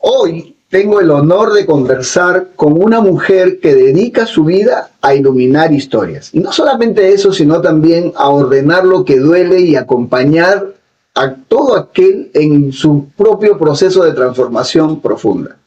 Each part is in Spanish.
Hoy tengo el honor de conversar con una mujer que dedica su vida a iluminar historias. Y no solamente eso, sino también a ordenar lo que duele y acompañar a todo aquel en su propio proceso de transformación profunda.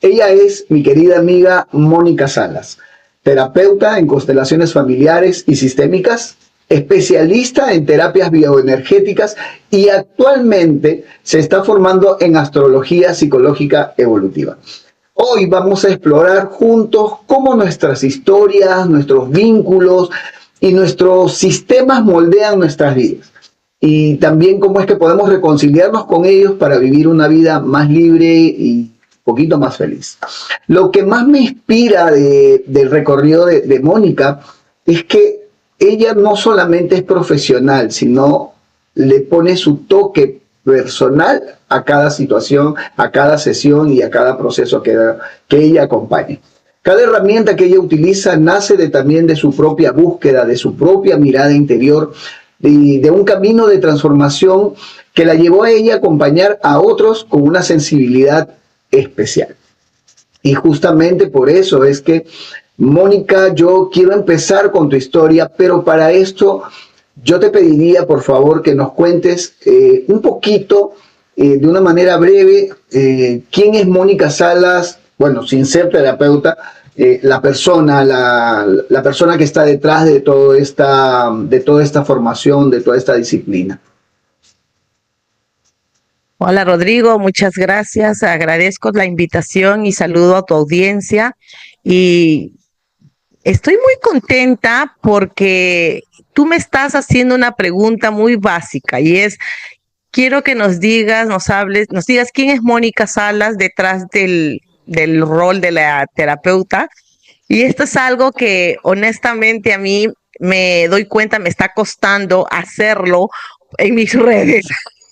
Ella es mi querida amiga Mónica Salas, terapeuta en constelaciones familiares y sistémicas, especialista en terapias bioenergéticas y actualmente se está formando en astrología psicológica evolutiva. Hoy vamos a explorar juntos cómo nuestras historias, nuestros vínculos y nuestros sistemas moldean nuestras vidas. Y también cómo es que podemos reconciliarnos con ellos para vivir una vida más libre y un poquito más feliz. Lo que más me inspira del recorrido de Mónica es que ella no solamente es profesional, sino le pone su toque personal a cada situación, a cada sesión y a cada proceso que ella acompaña. Cada herramienta que ella utiliza nace también de su propia búsqueda, de su propia mirada interior, de un camino de transformación que la llevó a ella a acompañar a otros con una sensibilidad especial. Y justamente por eso es que, Mónica, yo quiero empezar con tu historia, pero para esto yo te pediría, por favor, que nos cuentes un poquito, de una manera breve, quién es Mónica Salas, bueno, sin ser terapeuta, la persona que está detrás de toda esta formación, de toda esta disciplina. Hola Rodrigo, muchas gracias. Agradezco la invitación y saludo a tu audiencia. Y estoy muy contenta porque tú me estás haciendo una pregunta muy básica y es, quiero que nos digas, nos digas quién es Mónica Salas detrás del rol de la terapeuta. Y esto es algo que honestamente a mí me doy cuenta, me está costando hacerlo en mis redes.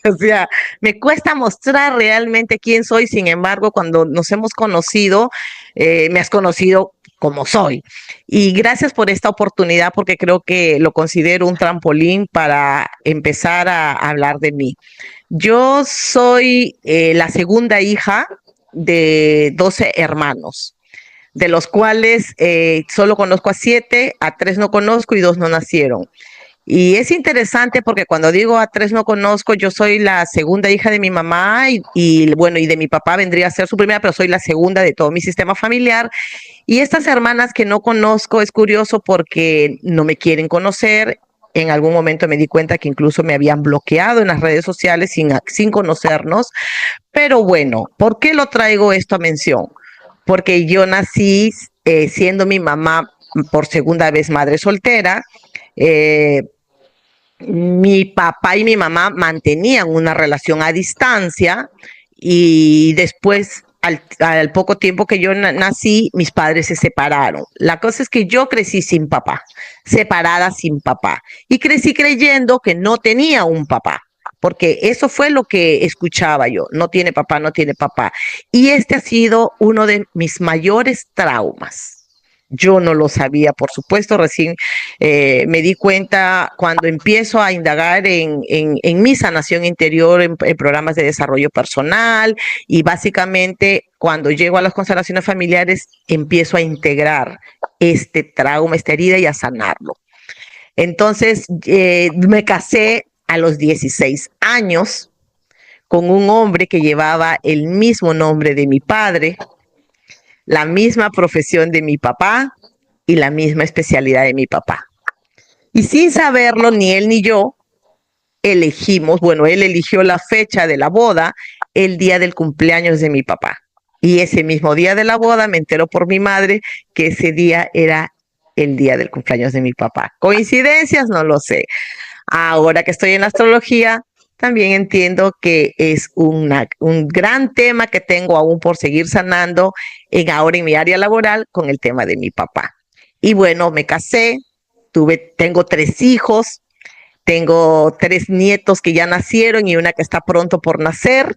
O sea, me cuesta mostrar realmente quién soy. Sin embargo, cuando nos hemos conocido, me has conocido como soy. Y gracias por esta oportunidad porque creo que lo considero un trampolín para empezar a hablar de mí. Yo soy la segunda hija de 12 hermanos, de los cuales solo conozco a 7, a 3 no conozco y 2 no nacieron. Y es interesante porque cuando digo a 3 no conozco, yo soy la segunda hija de mi mamá bueno, y de mi papá vendría a ser su primera, pero soy la segunda de todo mi sistema familiar. Y estas hermanas que no conozco es curioso porque no me quieren conocer. En algún momento me di cuenta que incluso me habían bloqueado en las redes sociales sin conocernos. Pero bueno, ¿por qué lo traigo esto a mención? Porque yo nací siendo mi mamá por segunda vez madre soltera. Eh, Mi papá y mi mamá mantenían una relación a distancia y después, al poco tiempo que yo nací, mis padres se separaron. La cosa es que yo crecí sin papá, separada sin papá, y crecí creyendo que no tenía un papá. Porque eso fue lo que escuchaba yo, no tiene papá, no tiene papá. Y este ha sido uno de mis mayores traumas. Yo no lo sabía, por supuesto, recién me di cuenta cuando empiezo a indagar en mi sanación interior, en programas de desarrollo personal y básicamente cuando llego a las constelaciones familiares empiezo a integrar este trauma, esta herida y a sanarlo. Entonces me casé a los 16 años con un hombre que llevaba el mismo nombre de mi padre, la misma profesión de mi papá y la misma especialidad de mi papá. Y sin saberlo, ni él ni yo elegimos, bueno, él eligió la fecha de la boda, el día del cumpleaños de mi papá. Y ese mismo día de la boda me enteró por mi madre que ese día era el día del cumpleaños de mi papá. ¿Coincidencias? No lo sé. Ahora que estoy en la astrología, también entiendo que es un gran tema que tengo aún por seguir sanando ahora en mi área laboral con el tema de mi papá. Y bueno, me casé, tengo 3 hijos, tengo 3 nietos que ya nacieron y una que está pronto por nacer,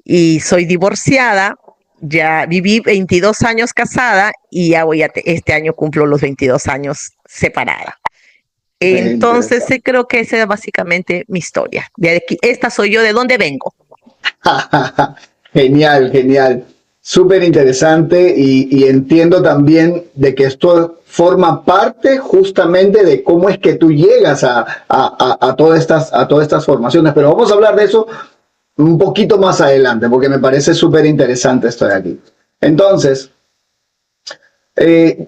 y soy divorciada. Ya viví 22 años casada y ya este año cumplo los 22 años separada. Entonces creo que esa es básicamente mi historia. De aquí, esta soy yo, ¿de dónde vengo? Genial, genial. Súper interesante y entiendo también de que esto forma parte justamente de cómo es que tú llegas a todas estas formaciones. Pero vamos a hablar de eso un poquito más adelante porque me parece súper interesante esto de aquí. Entonces, eh,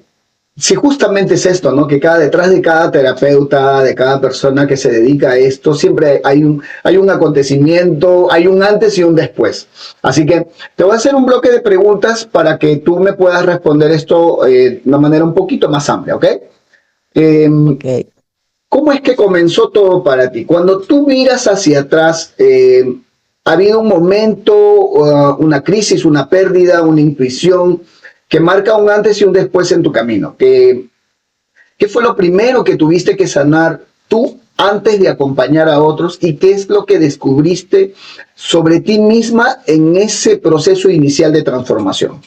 si justamente es esto, ¿no? Que detrás de cada terapeuta, de cada persona que se dedica a esto, siempre hay un acontecimiento, hay un antes y un después. Así que te voy a hacer un bloque de preguntas para que tú me puedas responder esto de una manera un poquito más amplia, ¿ok? Eh, Ok. ¿Cómo es que comenzó todo para ti? Cuando tú miras hacia atrás, ¿ha habido un momento, una crisis, una pérdida, una intuición que marca un antes y un después en tu camino? ¿Qué fue lo primero que tuviste que sanar tú antes de acompañar a otros? ¿Y qué es lo que descubriste sobre ti misma en ese proceso inicial de transformación?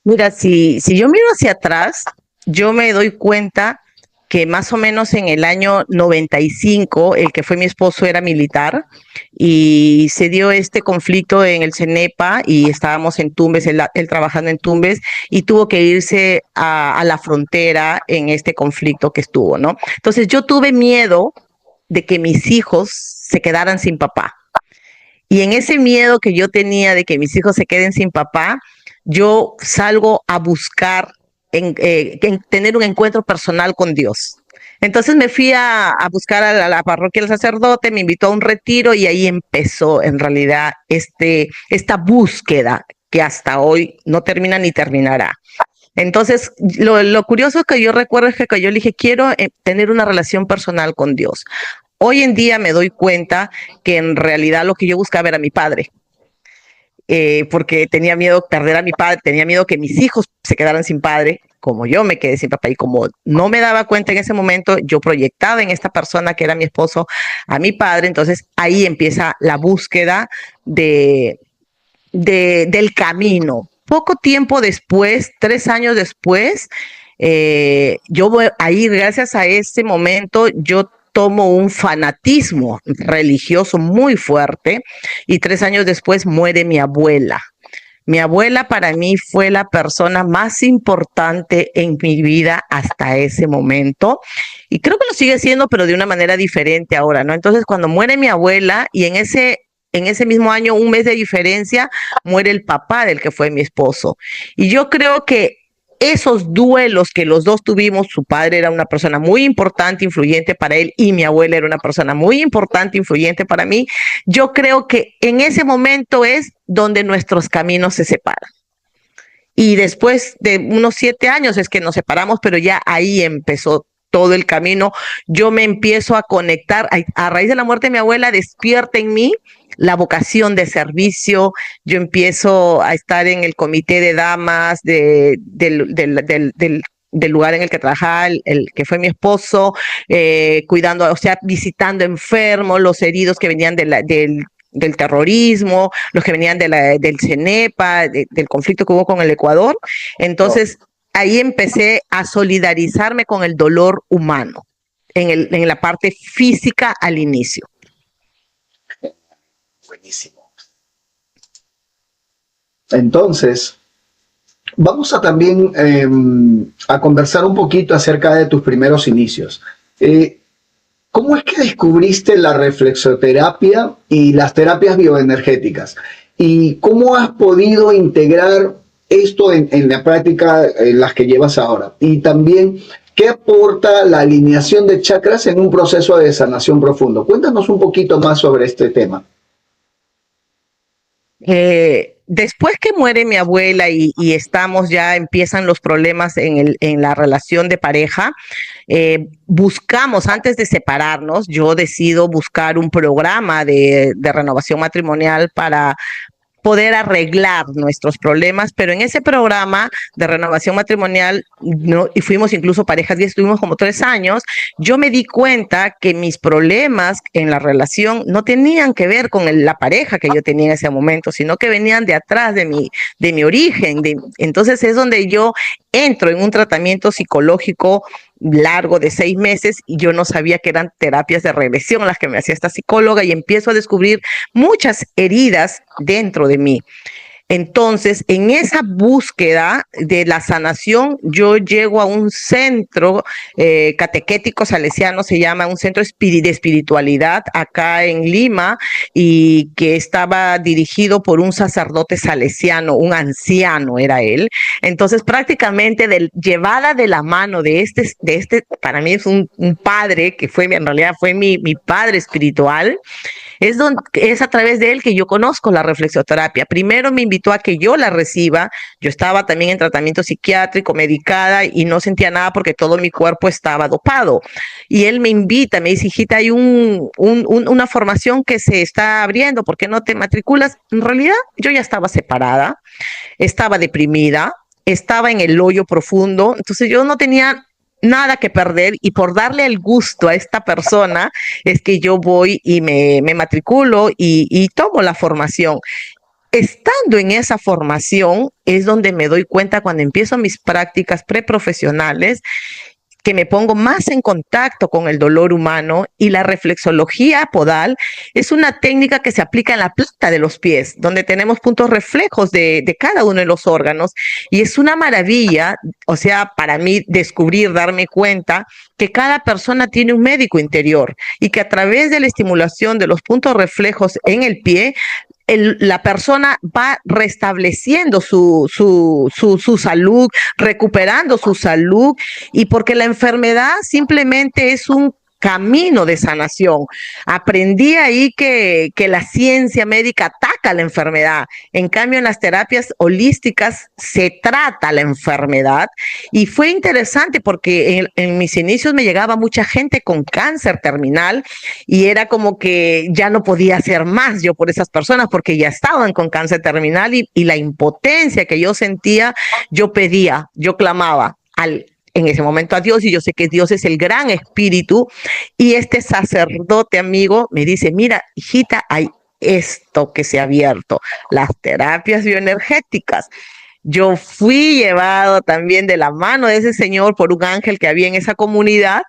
Mira, si yo miro hacia atrás, yo me doy cuenta que más o menos en el año 95, el que fue mi esposo era militar y se dio este conflicto en el CENEPA y estábamos en Tumbes, él trabajando en Tumbes y tuvo que irse a la frontera en este conflicto que estuvo, ¿no? Entonces yo tuve miedo de que mis hijos se quedaran sin papá. Y en ese miedo que yo tenía de que mis hijos se queden sin papá, yo salgo a buscar en tener un encuentro personal con Dios. Entonces me fui a buscar a la parroquia del sacerdote, me invitó a un retiro y ahí empezó en realidad esta búsqueda que hasta hoy no termina ni terminará. Entonces, lo curioso que yo recuerdo es que yo le dije, quiero tener una relación personal con Dios. Hoy en día me doy cuenta que en realidad lo que yo buscaba era mi padre, porque tenía miedo de perder a mi padre, tenía miedo que mis hijos se quedaran sin padre, como yo me quedé sin papá y como no me daba cuenta en ese momento, yo proyectaba en esta persona que era mi esposo a mi padre, entonces ahí empieza la búsqueda del camino. Poco tiempo después, 3 años después, yo voy ahí, gracias a ese momento, yo tomo un fanatismo religioso muy fuerte y 3 años después muere mi abuela. Mi abuela para mí fue la persona más importante en mi vida hasta ese momento y creo que lo sigue siendo, pero de una manera diferente ahora, ¿no? Entonces, cuando muere mi abuela y en ese mismo año, un mes de diferencia, muere el papá del que fue mi esposo. Y yo creo que esos duelos que los dos tuvimos, su padre era una persona muy importante, influyente para él, y mi abuela era una persona muy importante, influyente para mí, yo creo que en ese momento es donde nuestros caminos se separan. Y después de unos 7 años es que nos separamos, pero ya ahí empezó todo el camino. Yo me empiezo a conectar, a raíz de la muerte de mi abuela, despierta en mí la vocación de servicio. Yo empiezo a estar en el comité de damas del lugar en el que trabajaba, el que fue mi esposo, cuidando, o sea, visitando enfermos, los heridos que venían del terrorismo, los que venían del CENEPA, del conflicto que hubo con el Ecuador. Entonces, ahí empecé a solidarizarme con el dolor humano, en la parte física al inicio. Buenísimo. Entonces, vamos a también a conversar un poquito acerca de tus primeros inicios. ¿Cómo es que descubriste la reflexoterapia y las terapias bioenergéticas? ¿Y cómo has podido integrar esto en la práctica en las que llevas ahora? Y también, ¿qué aporta la alineación de chakras en un proceso de sanación profundo? Cuéntanos un poquito más sobre este tema. Después que muere mi abuela y estamos ya, empiezan los problemas en la relación de pareja, buscamos, antes de separarnos, yo decido buscar un programa de renovación matrimonial para poder arreglar nuestros problemas, pero en ese programa de renovación matrimonial, no, y fuimos incluso parejas y estuvimos como 3 años, yo me di cuenta que mis problemas en la relación no tenían que ver con la pareja que yo tenía en ese momento, sino que venían de atrás de mi origen. Entonces es donde yo entro en un tratamiento psicológico largo de 6 meses y yo no sabía que eran terapias de regresión las que me hacía esta psicóloga y empiezo a descubrir muchas heridas dentro de mí. Entonces, en esa búsqueda de la sanación, yo llego a un centro catequético salesiano, se llama un centro de espiritualidad acá en Lima, y que estaba dirigido por un sacerdote salesiano, un anciano era él. Entonces, prácticamente llevada de la mano de para mí es un padre, que fue, en realidad fue mi padre espiritual. Es a través de él que yo conozco la reflexoterapia. Primero me invitó a que yo la reciba. Yo estaba también en tratamiento psiquiátrico, medicada, y no sentía nada porque todo mi cuerpo estaba dopado. Y él me invita, me dice, hijita, hay una formación que se está abriendo, ¿por qué no te matriculas? En realidad, yo ya estaba separada, estaba deprimida, estaba en el hoyo profundo, entonces yo no tenía nada que perder, y por darle el gusto a esta persona es que yo voy y me matriculo y tomo la formación. Estando en esa formación es donde me doy cuenta, cuando empiezo mis prácticas preprofesionales, que me pongo más en contacto con el dolor humano, y la reflexología podal es una técnica que se aplica en la planta de los pies, donde tenemos puntos reflejos de cada uno de los órganos, y es una maravilla, o sea, para mí descubrir, darme cuenta que cada persona tiene un médico interior, y que a través de la estimulación de los puntos reflejos en el pie, la persona va restableciendo su salud, recuperando su salud, y porque la enfermedad simplemente es un camino de sanación. Aprendí ahí que la ciencia médica ataca la enfermedad. En cambio, en las terapias holísticas se trata la enfermedad. Y fue interesante porque en mis inicios me llegaba mucha gente con cáncer terminal, y era como que ya no podía hacer más yo por esas personas porque ya estaban con cáncer terminal, y la impotencia que yo sentía, yo pedía, yo clamaba en ese momento a Dios, y yo sé que Dios es el gran espíritu, y este sacerdote amigo me dice, mira, hijita, hay esto que se ha abierto, las terapias bioenergéticas. Yo fui llevado también de la mano de ese señor por un ángel que había en esa comunidad,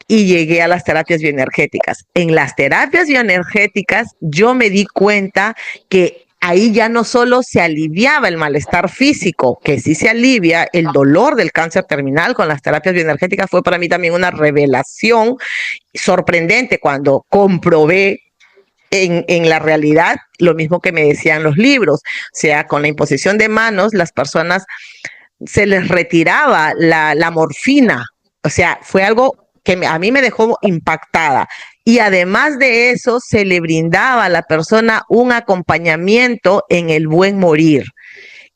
y llegué a las terapias bioenergéticas. En las terapias bioenergéticas yo me di cuenta que ahí ya no solo se aliviaba el malestar físico, que sí se alivia el dolor del cáncer terminal con las terapias bioenergéticas. Fue para mí también una revelación sorprendente cuando comprobé en la realidad lo mismo que me decían los libros. O sea, con la imposición de manos, las personas se les retiraba la morfina. O sea, fue algo que a mí me dejó impactada. Y además de eso, se le brindaba a la persona un acompañamiento en el buen morir.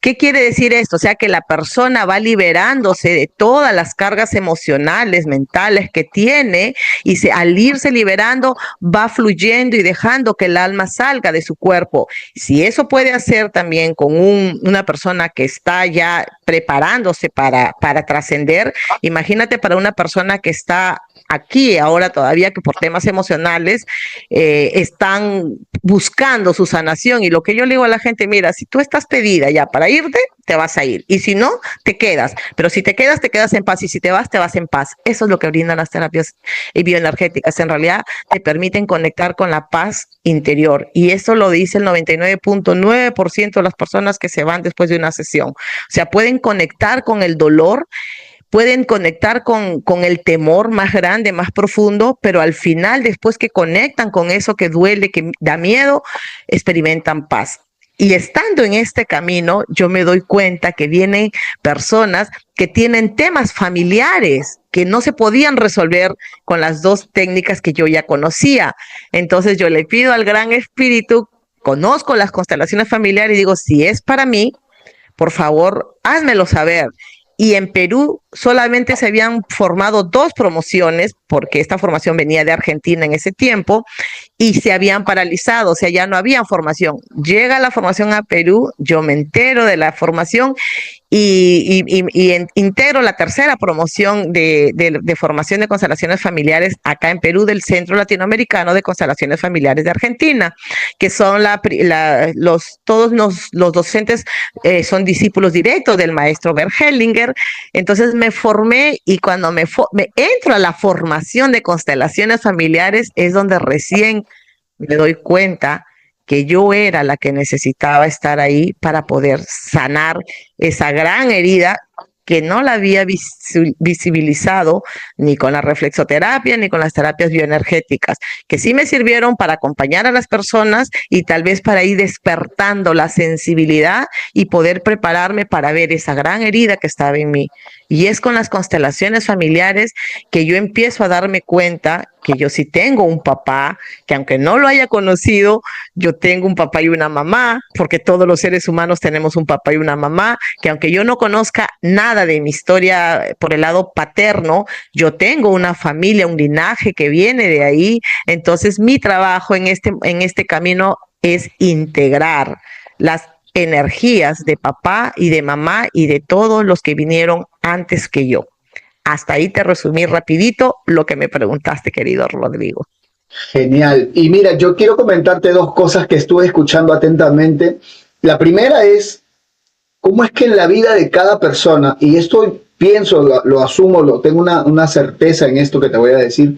¿Qué quiere decir esto? O sea, que la persona va liberándose de todas las cargas emocionales, mentales que tiene, y al irse liberando, va fluyendo y dejando que el alma salga de su cuerpo. Si eso puede hacer también con una persona que está ya preparándose para trascender, imagínate para una persona que está aquí ahora todavía, que por temas emocionales están buscando su sanación. Y lo que yo le digo a la gente, mira, si tú estás pedida ya para irte, te vas a ir, y si no, te quedas, pero si te quedas en paz, y si te vas en paz. Eso es lo que brindan las terapias bioenergéticas. En realidad te permiten conectar con la paz interior, y eso lo dice el 99.9% de las personas que se van después de una sesión. O sea, pueden conectar con el dolor, pueden conectar con el temor más grande, más profundo, pero al final, después que conectan con eso que duele, que da miedo, experimentan paz. Y estando en este camino, yo me doy cuenta que vienen personas que tienen temas familiares que no se podían resolver con las dos técnicas que yo ya conocía. Entonces yo le pido al Gran Espíritu, conozco las constelaciones familiares, y digo, si es para mí, por favor, házmelo saber. Y en Perú solamente se habían formado 2 promociones, porque esta formación venía de Argentina en ese tiempo, y se habían paralizado, o sea, ya no había formación. Llega la formación a Perú, yo me entero de la formación, integro la tercera promoción de formación de constelaciones familiares acá en Perú del Centro Latinoamericano de Constelaciones Familiares de Argentina, que son todos los docentes son discípulos directos del maestro Bert Hellinger. Entonces me formé y cuando me entro a la formación de constelaciones familiares es donde recién me doy cuenta que yo era la que necesitaba estar ahí para poder sanar esa gran herida que no la había visibilizado ni con la reflexoterapia ni con las terapias bioenergéticas, que sí me sirvieron para acompañar a las personas y tal vez para ir despertando la sensibilidad y poder prepararme para ver esa gran herida que estaba en mí. Y es con las constelaciones familiares que yo empiezo a darme cuenta que yo sí tengo un papá, que aunque no lo haya conocido, yo tengo un papá y una mamá, porque todos los seres humanos tenemos un papá y una mamá, que aunque yo no conozca nada de mi historia por el lado paterno, yo tengo una familia, un linaje que viene de ahí. Entonces mi trabajo en este camino es integrar las energías de papá y de mamá y de todos los que vinieron antes que yo. Hasta ahí te resumí rapidito lo que me preguntaste, querido Rodrigo. Genial. Y mira, yo quiero comentarte dos cosas que estuve escuchando atentamente. La primera es cómo es que en la vida de cada persona, y esto pienso, lo asumo, tengo una certeza en esto que te voy a decir,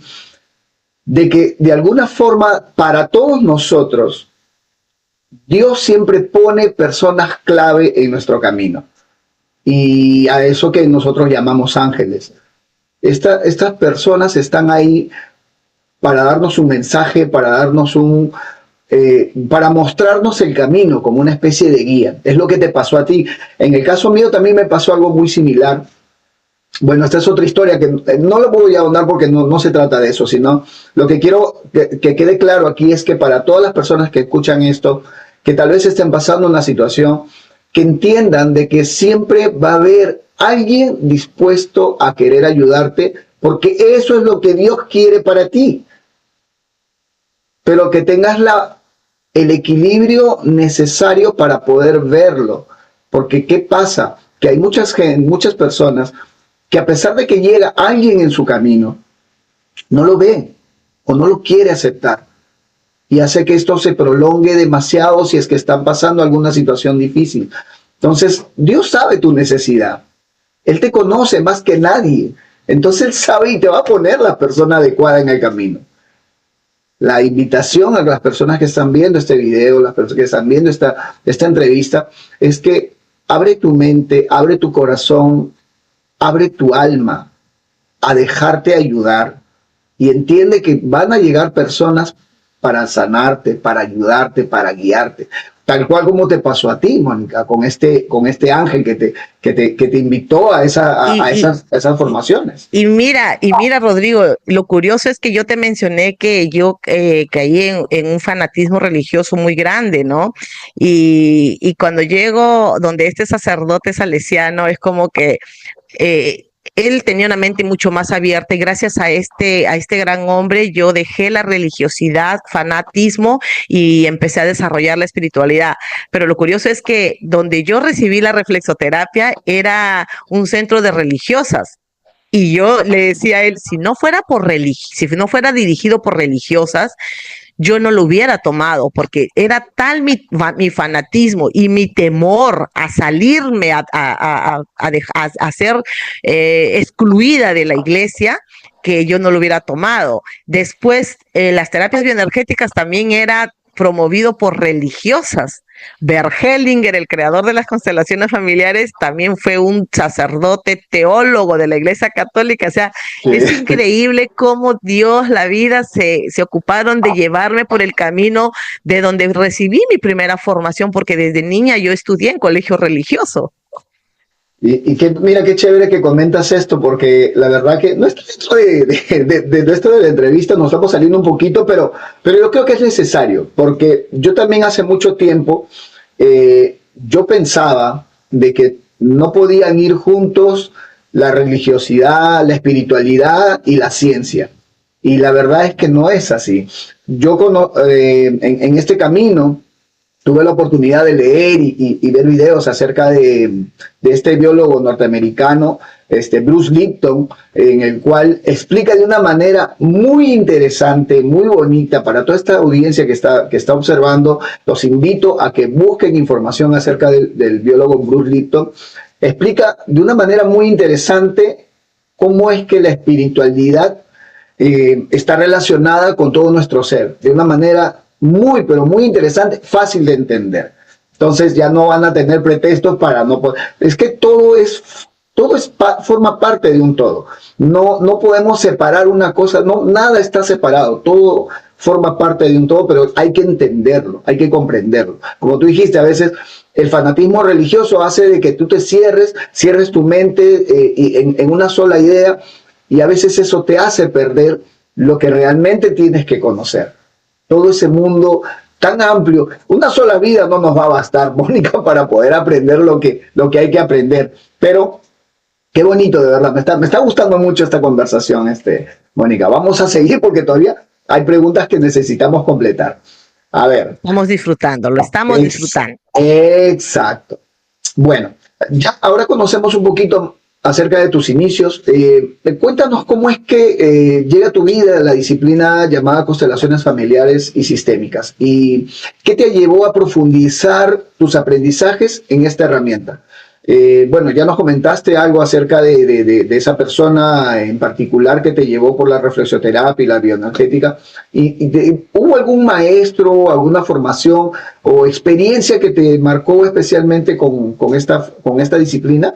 de que de alguna forma para todos nosotros, Dios siempre pone personas clave en nuestro camino. Y a eso que nosotros llamamos ángeles. Estas personas están ahí para darnos un mensaje, para darnos para mostrarnos el camino como una especie de guía. Es lo que te pasó a ti. En el caso mío también me pasó algo muy similar. Bueno, esta es otra historia que no lo voy a ahondar porque no se trata de eso, sino lo que quiero que quede claro aquí es que para todas las personas que escuchan esto, que tal vez estén pasando una situación, que entiendan de que siempre va a haber alguien dispuesto a querer ayudarte, porque eso es lo que Dios quiere para ti. Pero que tengas el equilibrio necesario para poder verlo. Porque ¿qué pasa? Que hay muchas personas que a pesar de que llega alguien en su camino, no lo ve o no lo quiere aceptar. Y hace que esto se prolongue demasiado si es que están pasando alguna situación difícil. Entonces, Dios sabe tu necesidad. Él te conoce más que nadie. Entonces, Él sabe y te va a poner la persona adecuada en el camino. La invitación a las personas que están viendo este video, las personas que están viendo esta entrevista, es que abre tu mente, abre tu corazón, abre tu alma a dejarte ayudar y entiende que van a llegar personas para sanarte, para ayudarte, para guiarte. Tal cual como te pasó a ti, Mónica, con este ángel que te invitó a esas formaciones. Y mira, Rodrigo, lo curioso es que yo te mencioné que yo caí en un fanatismo religioso muy grande, ¿no? Y cuando llego donde este sacerdote salesiano es como que él tenía una mente mucho más abierta y gracias a este gran hombre yo dejé la religiosidad, fanatismo y empecé a desarrollar la espiritualidad. Pero lo curioso es que donde yo recibí la reflexoterapia era un centro de religiosas. Y yo le decía a él, si no fuera dirigido por religiosas, yo no lo hubiera tomado, porque era tal mi fanatismo y mi temor a salirme, a ser excluida de la iglesia, que yo no lo hubiera tomado. Después, las terapias bioenergéticas también era promovido por religiosas. Bert Hellinger, el creador de las constelaciones familiares, también fue un sacerdote teólogo de la Iglesia Católica. O sea, sí, es increíble cómo Dios, la vida, se ocuparon de llevarme por el camino de donde recibí mi primera formación, porque desde niña yo estudié en colegio religioso. Mira qué chévere que comentas esto, porque la verdad que no está dentro de esto de la entrevista, nos estamos saliendo un poquito, pero yo creo que es necesario, porque yo también hace mucho tiempo yo pensaba de que no podían ir juntos la religiosidad, la espiritualidad y la ciencia. Y la verdad es que no es así. Yo en este camino tuve la oportunidad de leer y ver videos acerca de este biólogo norteamericano, Bruce Lipton, en el cual explica de una manera muy interesante, muy bonita para toda esta audiencia que está observando. Los invito a que busquen información acerca del biólogo Bruce Lipton. Explica de una manera muy interesante cómo es que la espiritualidad está relacionada con todo nuestro ser, de una manera muy, pero muy interesante, fácil de entender. Entonces ya no van a tener pretextos para no poder. Es que forma parte de un todo. No podemos separar una cosa, no, nada está separado, todo forma parte de un todo, pero hay que entenderlo, hay que comprenderlo. Como tú dijiste, a veces el fanatismo religioso hace de que tú te cierres tu mente en una sola idea, y a veces eso te hace perder lo que realmente tienes que conocer. Todo ese mundo tan amplio, una sola vida no nos va a bastar, Mónica, para poder aprender lo que hay que aprender. Pero qué bonito, de verdad, me está gustando mucho esta conversación, Mónica. Vamos a seguir porque todavía hay preguntas que necesitamos completar. A ver. Estamos disfrutando, lo estamos disfrutando. Exacto. Bueno, ya ahora conocemos un poquito acerca de tus inicios. Cuéntanos cómo es que llega a tu vida la disciplina llamada constelaciones familiares y sistémicas, y qué te llevó a profundizar tus aprendizajes en esta herramienta. Bueno, ya nos comentaste algo acerca de esa persona en particular que te llevó por la reflexioterapia y la bioenergética. ¿Hubo algún maestro, alguna formación o experiencia que te marcó especialmente con esta disciplina?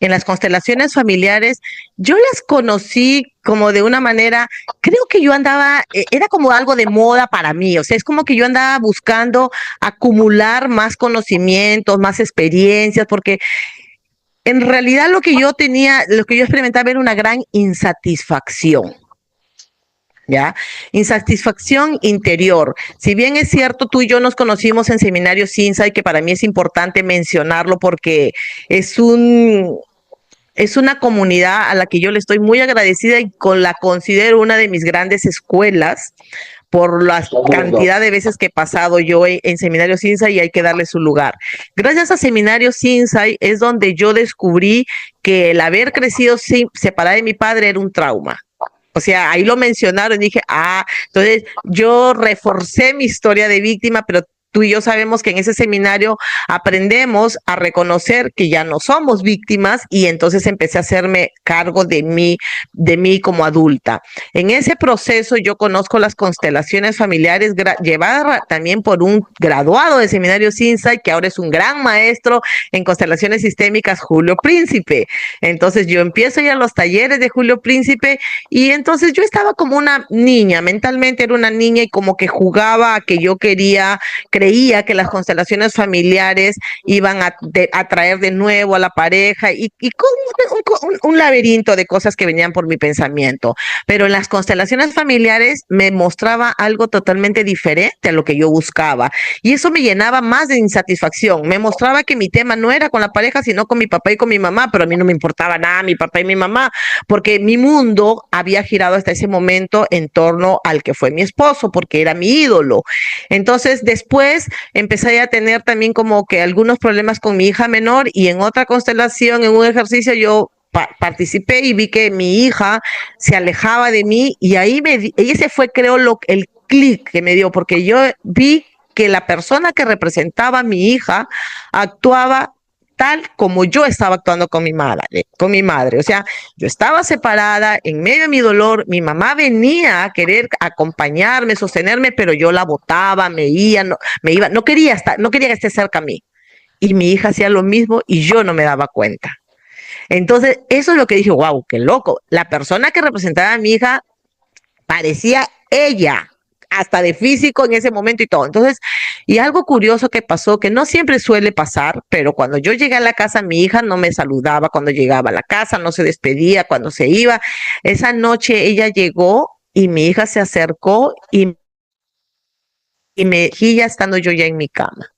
En las constelaciones familiares, yo las conocí como de una manera, creo que yo andaba, era como algo de moda para mí, o sea, es como que yo andaba buscando acumular más conocimientos, más experiencias, porque en realidad lo que yo experimentaba era una gran insatisfacción. ¿Ya? Insatisfacción interior. Si bien es cierto, tú y yo nos conocimos en Seminarios Insight, que para mí es importante mencionarlo porque es una comunidad a la que yo le estoy muy agradecida y la considero una de mis grandes escuelas por la cantidad de veces que he pasado yo en Seminarios Insight, y hay que darle su lugar. Gracias a Seminarios Insight es donde yo descubrí que el haber crecido separada de mi padre era un trauma. O sea, ahí lo mencionaron y dije, entonces yo reforcé mi historia de víctima, pero tú y yo sabemos que en ese seminario aprendemos a reconocer que ya no somos víctimas, y entonces empecé a hacerme cargo de mí como adulta. En ese proceso yo conozco las constelaciones familiares llevada también por un graduado de Seminarios Insight, que ahora es un gran maestro en constelaciones sistémicas, Julio Príncipe. Entonces yo empiezo ya los talleres de Julio Príncipe, y entonces yo estaba como una niña, mentalmente era una niña, y como que jugaba a que yo creía que las constelaciones familiares iban a traer de nuevo a la pareja, y con un laberinto de cosas que venían por mi pensamiento. Pero en las constelaciones familiares me mostraba algo totalmente diferente a lo que yo buscaba, y eso me llenaba más de insatisfacción. Me mostraba que mi tema no era con la pareja, sino con mi papá y con mi mamá, pero a mí no me importaba nada mi papá y mi mamá, porque mi mundo había girado hasta ese momento en torno al que fue mi esposo, porque era mi ídolo. Entonces después empecé a tener también como que algunos problemas con mi hija menor, y en otra constelación, en un ejercicio, yo participé y vi que mi hija se alejaba de mí, y ahí ese fue, creo, el clic que me dio, porque yo vi que la persona que representaba a mi hija actuaba tal como yo estaba actuando con mi madre. O sea, yo estaba separada, en medio de mi dolor, mi mamá venía a querer acompañarme, sostenerme, pero yo la botaba, me iba, no quería que esté cerca a mí. Y mi hija hacía lo mismo y yo no me daba cuenta. Entonces, eso es lo que dije, wow, qué loco. La persona que representaba a mi hija parecía ella, hasta de físico en ese momento y todo. Entonces, y algo curioso que pasó, que no siempre suele pasar, pero cuando yo llegué a la casa, mi hija no me saludaba cuando llegaba a la casa, no se despedía cuando se iba. Esa noche ella llegó y mi hija se acercó y me ya estando yo ya en mi cama.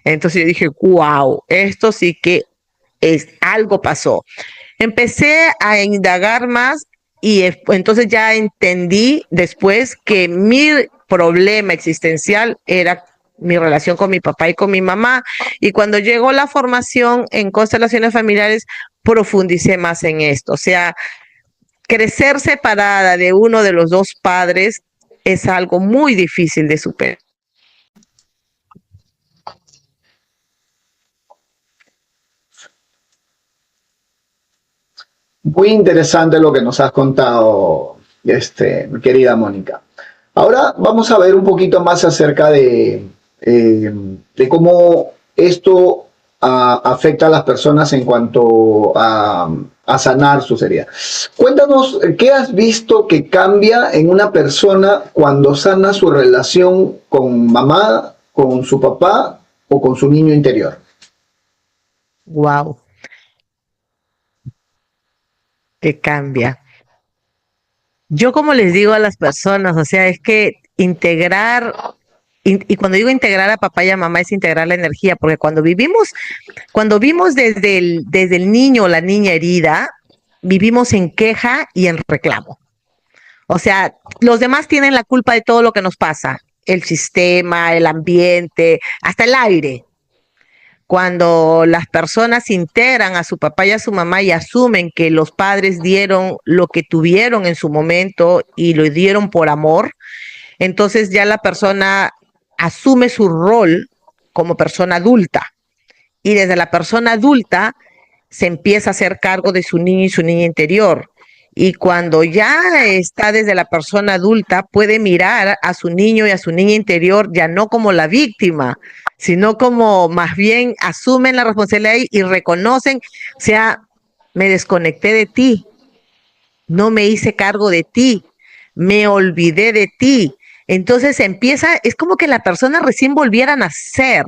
Entonces yo dije, wow, esto sí que algo pasó. Empecé a indagar más, y entonces ya entendí después que mi problema existencial era mi relación con mi papá y con mi mamá. Y cuando llegó la formación en constelaciones familiares, profundicé más en esto. O sea, crecer separada de uno de los dos padres es algo muy difícil de superar. Muy interesante lo que nos has contado, mi querida Mónica. Ahora vamos a ver un poquito más acerca de cómo esto afecta a las personas en cuanto a sanar sus heridas. Cuéntanos, ¿qué has visto que cambia en una persona cuando sana su relación con mamá, con su papá o con su niño interior? Wow, que cambia. Yo como les digo a las personas, o sea, es que integrar, y cuando digo integrar a papá y a mamá es integrar la energía, porque cuando vimos desde el niño o la niña herida, vivimos en queja y en reclamo. O sea, los demás tienen la culpa de todo lo que nos pasa, el sistema, el ambiente, hasta el aire. Cuando las personas integran a su papá y a su mamá y asumen que los padres dieron lo que tuvieron en su momento y lo dieron por amor, entonces ya la persona asume su rol como persona adulta. Y desde la persona adulta se empieza a hacer cargo de su niño y su niña interior. Y cuando ya está desde la persona adulta, puede mirar a su niño y a su niña interior ya no como la víctima, sino como más bien asumen la responsabilidad y reconocen, o sea, me desconecté de ti, no me hice cargo de ti, me olvidé de ti. Entonces empieza, es como que la persona recién volviera a nacer,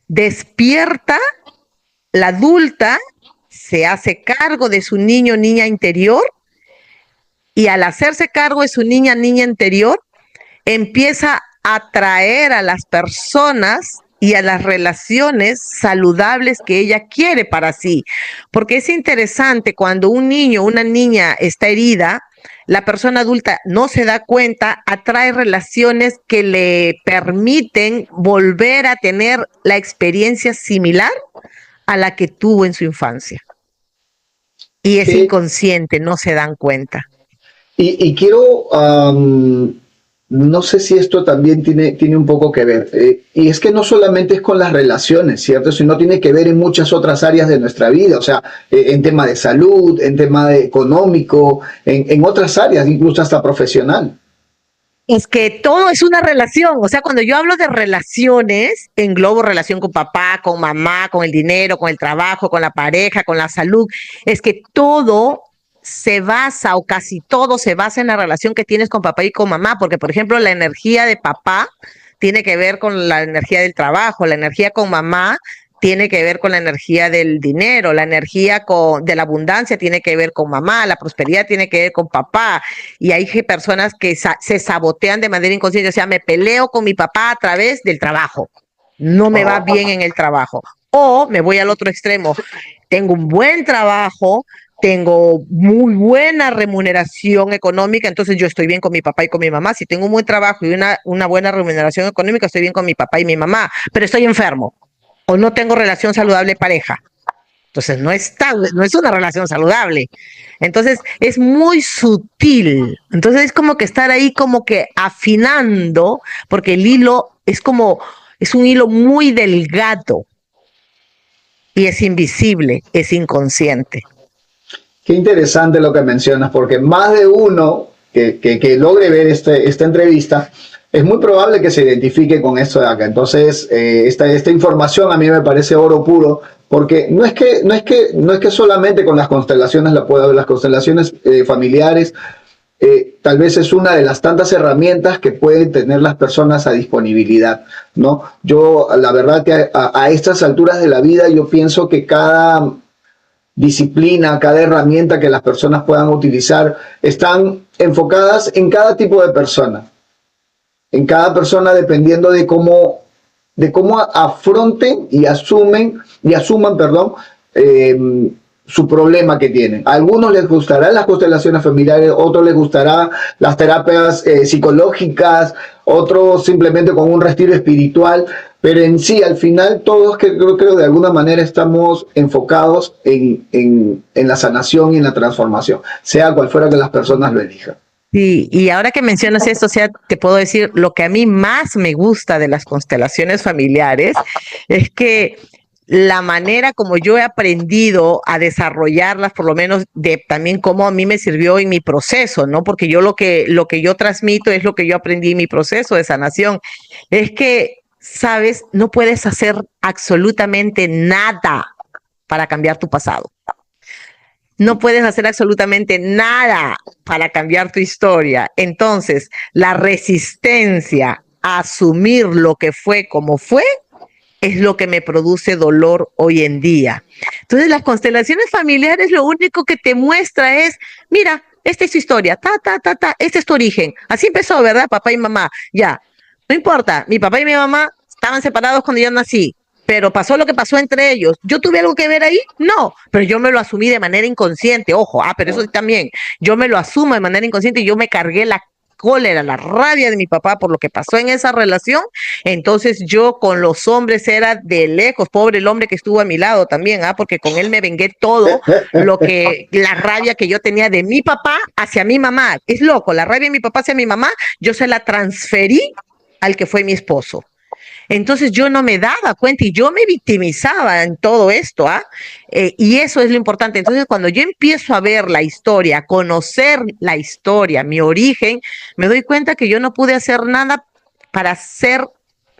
despierta la adulta, se hace cargo de su niño o niña interior y al hacerse cargo de su niña o niña interior, empieza a atraer a las personas y a las relaciones saludables que ella quiere para sí. Porque es interesante cuando un niño o una niña está herida, la persona adulta no se da cuenta, atrae relaciones que le permiten volver a tener la experiencia similar a la que tuvo en su infancia. Y es ¿Qué, inconsciente, no se dan cuenta. y quiero, no sé si esto también tiene un poco que ver, y es que no solamente es con las relaciones, ¿cierto? Sino tiene que ver en muchas otras áreas de nuestra vida, o sea, en tema de salud, en tema de económico, en otras áreas, incluso hasta profesional. Es que todo es una relación. O sea, cuando yo hablo de relaciones, englobo relación con papá, con mamá, con el dinero, con el trabajo, con la pareja, con la salud. Es que todo se basa o casi todo se basa en la relación que tienes con papá y con mamá, porque por ejemplo la energía de papá tiene que ver con la energía del trabajo, la energía con mamá tiene que ver con la energía del dinero, la energía de la abundancia tiene que ver con mamá, la prosperidad tiene que ver con papá. Y hay personas que se sabotean de manera inconsciente, o sea, me peleo con mi papá a través del trabajo, no me va bien en el trabajo. O me voy al otro extremo, tengo un buen trabajo, tengo muy buena remuneración económica, entonces yo estoy bien con mi papá y con mi mamá. Si tengo un buen trabajo y una buena remuneración económica, estoy bien con mi papá y mi mamá, pero estoy enfermo o no tengo relación saludable pareja. Entonces no es una relación saludable. Entonces es muy sutil. Entonces es como que estar ahí como que afinando, porque el hilo es un hilo muy delgado y es invisible, es inconsciente. Qué interesante lo que mencionas, porque más de uno que logre ver esta entrevista, es muy probable que se identifique con esto de acá. Entonces, esta información a mí me parece oro puro, porque no es que solamente con las constelaciones la puedo ver, las constelaciones familiares, tal vez es una de las tantas herramientas que pueden tener las personas a disponibilidad, ¿no? Yo, la verdad que a estas alturas de la vida, yo pienso que cada disciplina, cada herramienta que las personas puedan utilizar, están enfocadas en cada tipo de persona, en cada persona dependiendo de cómo afronten y asuman, perdón, su problema que tienen. A algunos les gustarán las constelaciones familiares, otros les gustará las terapias psicológicas, otros simplemente con un retiro espiritual, pero en sí, al final, todos creo de alguna manera estamos enfocados en la sanación y en la transformación, sea cual fuera que las personas lo elijan. Sí, y ahora que mencionas esto, o sea, te puedo decir, lo que a mí más me gusta de las constelaciones familiares es que la manera como yo he aprendido a desarrollarlas, por lo menos de también cómo a mí me sirvió en mi proceso, ¿no? Porque yo lo que yo transmito es lo que yo aprendí en mi proceso de sanación, es que, sabes, no puedes hacer absolutamente nada para cambiar tu pasado. No puedes hacer absolutamente nada para cambiar tu historia. Entonces, la resistencia a asumir lo que fue como fue es lo que me produce dolor hoy en día. Entonces, las constelaciones familiares lo único que te muestra es, mira, esta es tu historia, este es tu origen. Así empezó, ¿verdad? Papá y mamá, ya. No importa, mi papá y mi mamá estaban separados cuando yo nací, pero pasó lo que pasó entre ellos. ¿Yo tuve algo que ver ahí? No, pero yo me lo asumí de manera inconsciente, ojo, pero eso sí también, yo me lo asumo de manera inconsciente y yo me cargué la cólera, la rabia de mi papá por lo que pasó en esa relación. Entonces yo con los hombres era de lejos, pobre el hombre que estuvo a mi lado también, porque con él me vengué todo la rabia que yo tenía de mi papá hacia mi mamá. Es loco, la rabia de mi papá hacia mi mamá, yo se la transferí al que fue mi esposo. Entonces yo no me daba cuenta y yo me victimizaba en todo esto, y eso es lo importante. Entonces cuando yo empiezo a ver la historia, a conocer la historia, mi origen, me doy cuenta que yo no pude hacer nada para hacer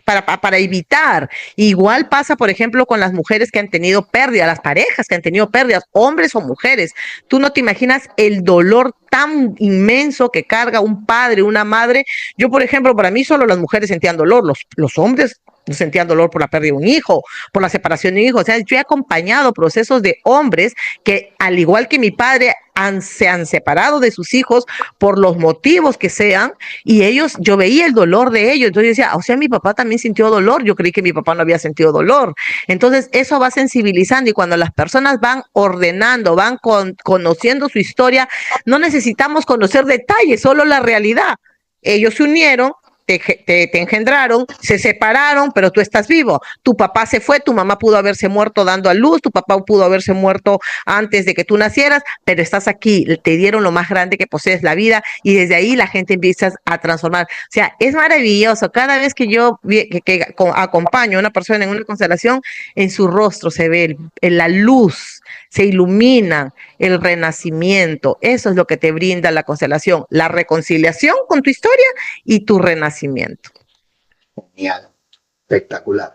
para evitar. Igual pasa, por ejemplo, con las mujeres que han tenido pérdidas, las parejas que han tenido pérdidas, hombres o mujeres. Tú no te imaginas el dolor tan inmenso que carga un padre, una madre. Yo, por ejemplo, para mí solo las mujeres sentían dolor, los hombres no sentían dolor por la pérdida de un hijo, por la separación de un hijo. O sea, yo he acompañado procesos de hombres que, al igual que mi padre, se han separado de sus hijos por los motivos que sean, y ellos, yo veía el dolor de ellos. Entonces yo decía, o sea, mi papá también sintió dolor. Yo creí que mi papá no había sentido dolor. Entonces eso va sensibilizando, y cuando las personas van ordenando, van conociendo su historia, no necesitamos conocer detalles, solo la realidad. Ellos se unieron, te engendraron, se separaron, pero tú estás vivo. Tu papá se fue, tu mamá pudo haberse muerto dando a luz, tu papá pudo haberse muerto antes de que tú nacieras, pero estás aquí, te dieron lo más grande que posees, la vida, y desde ahí la gente empieza a transformar. O sea, es maravilloso. Cada vez que yo acompaño a una persona en una constelación, en su rostro se ve la luz, se ilumina el renacimiento. Eso es lo que te brinda la constelación, la reconciliación con tu historia y tu renacimiento. Genial, espectacular.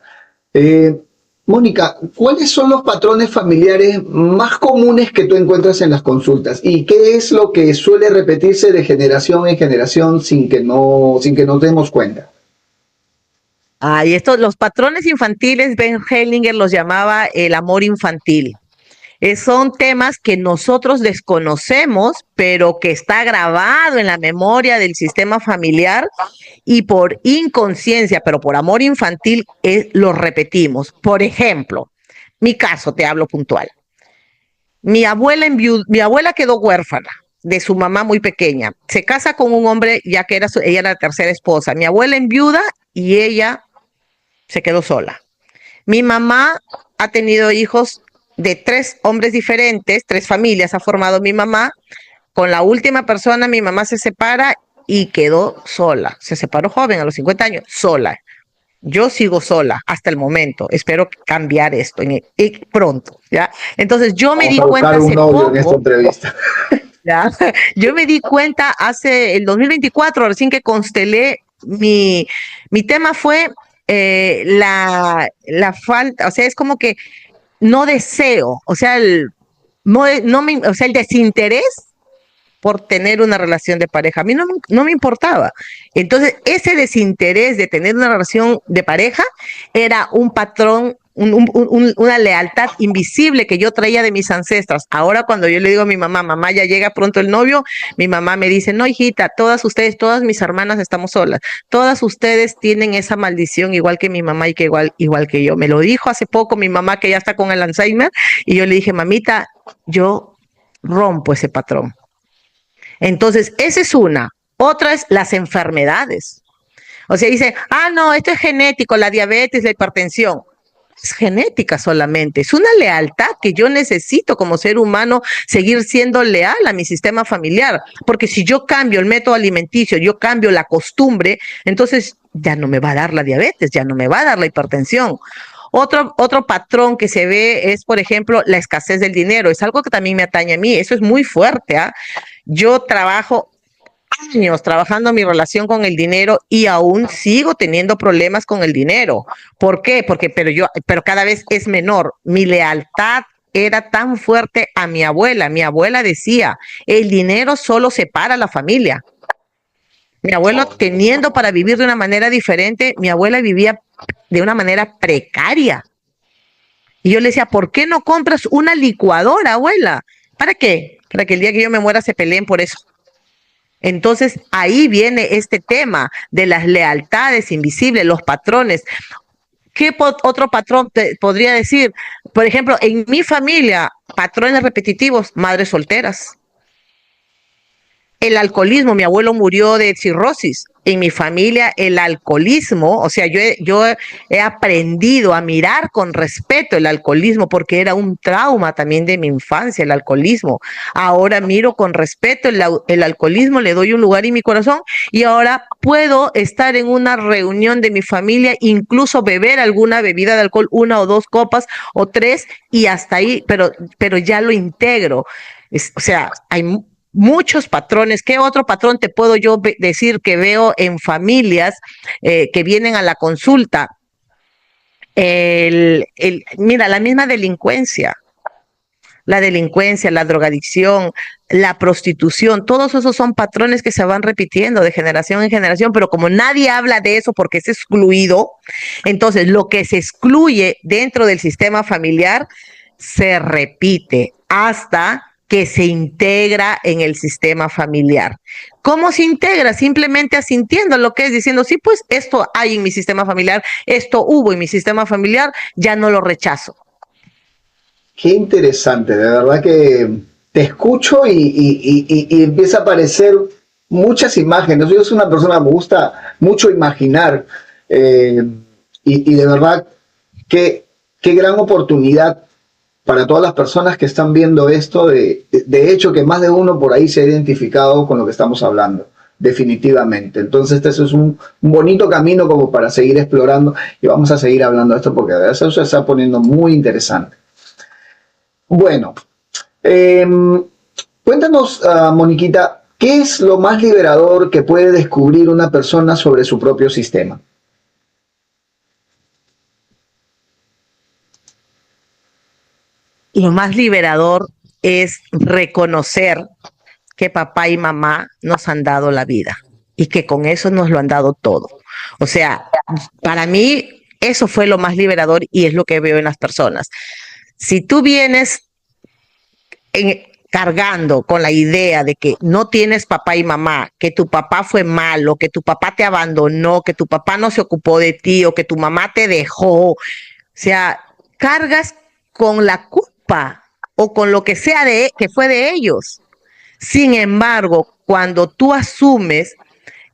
Mónica, ¿cuáles son los patrones familiares más comunes que tú encuentras en las consultas? ¿Y qué es lo que suele repetirse de generación en generación sin que nos demos cuenta? Y los patrones infantiles, Ben Hellinger los llamaba el amor infantil. Son temas que nosotros desconocemos, pero que está grabado en la memoria del sistema familiar, y por inconsciencia, pero por amor infantil, lo repetimos. Por ejemplo, mi caso, te hablo puntual. Mi abuela quedó huérfana de su mamá muy pequeña. Se casa con un hombre, ya que ella era la tercera esposa. Mi abuela enviuda y ella se quedó sola. Mi mamá ha tenido hijos de 3 hombres diferentes, 3 familias ha formado mi mamá. Con la última persona mi mamá se separa y quedó sola. Se separó joven, a los 50 años, sola. Yo sigo sola hasta el momento. Espero cambiar esto pronto, ¿ya? Entonces yo me di cuenta hace poco, en esta entrevista. ¿ya? Yo me di cuenta hace el 2024, recién que constelé, mi tema fue la falta, o sea, es como que no deseo, o sea, el desinterés por tener una relación de pareja. A mí no me importaba. Entonces, ese desinterés de tener una relación de pareja era un patrón una lealtad invisible que yo traía de mis ancestras. Ahora cuando yo le digo a mi mamá, mamá, ya llega pronto el novio, mi mamá me dice, no, hijita, todas ustedes, todas mis hermanas estamos solas, todas ustedes tienen esa maldición igual que mi mamá y que igual que yo. Me lo dijo hace poco mi mamá que ya está con el Alzheimer y yo le dije, mamita, yo rompo ese patrón. Entonces, esa es una. Otra es las enfermedades. O sea, dice, no, esto es genético, la diabetes, la hipertensión. Es genética solamente, es una lealtad que yo necesito como ser humano seguir siendo leal a mi sistema familiar, porque si yo cambio el método alimenticio, yo cambio la costumbre, entonces ya no me va a dar la diabetes, ya no me va a dar la hipertensión. Otro patrón que se ve es, por ejemplo, la escasez del dinero. Es algo que también me atañe a mí. Eso es muy fuerte. Yo trabajo años trabajando mi relación con el dinero y aún sigo teniendo problemas con el dinero. ¿Por qué? Pero cada vez es menor. Mi lealtad era tan fuerte a mi abuela. Mi abuela decía, el dinero solo separa a la familia. Mi abuelo teniendo para vivir de una manera diferente, mi abuela vivía de una manera precaria. Y yo le decía, ¿por qué no compras una licuadora, abuela? ¿Para qué? Para que el día que yo me muera se peleen por eso. Entonces ahí viene este tema de las lealtades invisibles, los patrones. ¿Qué otro patrón te podría decir? Por ejemplo, en mi familia, patrones repetitivos, madres solteras. El alcoholismo, mi abuelo murió de cirrosis. En mi familia, el alcoholismo, o sea, yo he aprendido a mirar con respeto el alcoholismo porque era un trauma también de mi infancia, el alcoholismo. Ahora miro con respeto el alcoholismo, le doy un lugar en mi corazón y ahora puedo estar en una reunión de mi familia, incluso beber alguna bebida de alcohol, 1 o 2 copas o 3 y hasta ahí, pero ya lo integro. O sea, hay muchos patrones. ¿Qué otro patrón te puedo yo decir que veo en familias que vienen a la consulta? Mira, la misma delincuencia, la drogadicción, la prostitución, todos esos son patrones que se van repitiendo de generación en generación, pero como nadie habla de eso porque es excluido, entonces lo que se excluye dentro del sistema familiar se repite hasta que se integra en el sistema familiar. ¿Cómo se integra? Simplemente asintiendo lo que es, diciendo, sí, pues esto hay en mi sistema familiar, esto hubo en mi sistema familiar, ya no lo rechazo. Qué interesante, de verdad que te escucho y empieza a aparecer muchas imágenes. Yo soy una persona que me gusta mucho imaginar y de verdad qué gran oportunidad para todas las personas que están viendo esto. De hecho, que más de uno por ahí se ha identificado con lo que estamos hablando, definitivamente. Entonces, este es un bonito camino como para seguir explorando y vamos a seguir hablando de esto porque de verdad eso se está poniendo muy interesante. Bueno, cuéntanos, Moniquita, ¿qué es lo más liberador que puede descubrir una persona sobre su propio sistema? Lo más liberador es reconocer que papá y mamá nos han dado la vida y que con eso nos lo han dado todo. O sea, para mí eso fue lo más liberador y es lo que veo en las personas. Si tú vienes cargando con la idea de que no tienes papá y mamá, que tu papá fue malo, que tu papá te abandonó, que tu papá no se ocupó de ti o que tu mamá te dejó, o sea, cargas con la culpa o con lo que sea que fue de ellos. Sin embargo, cuando tú asumes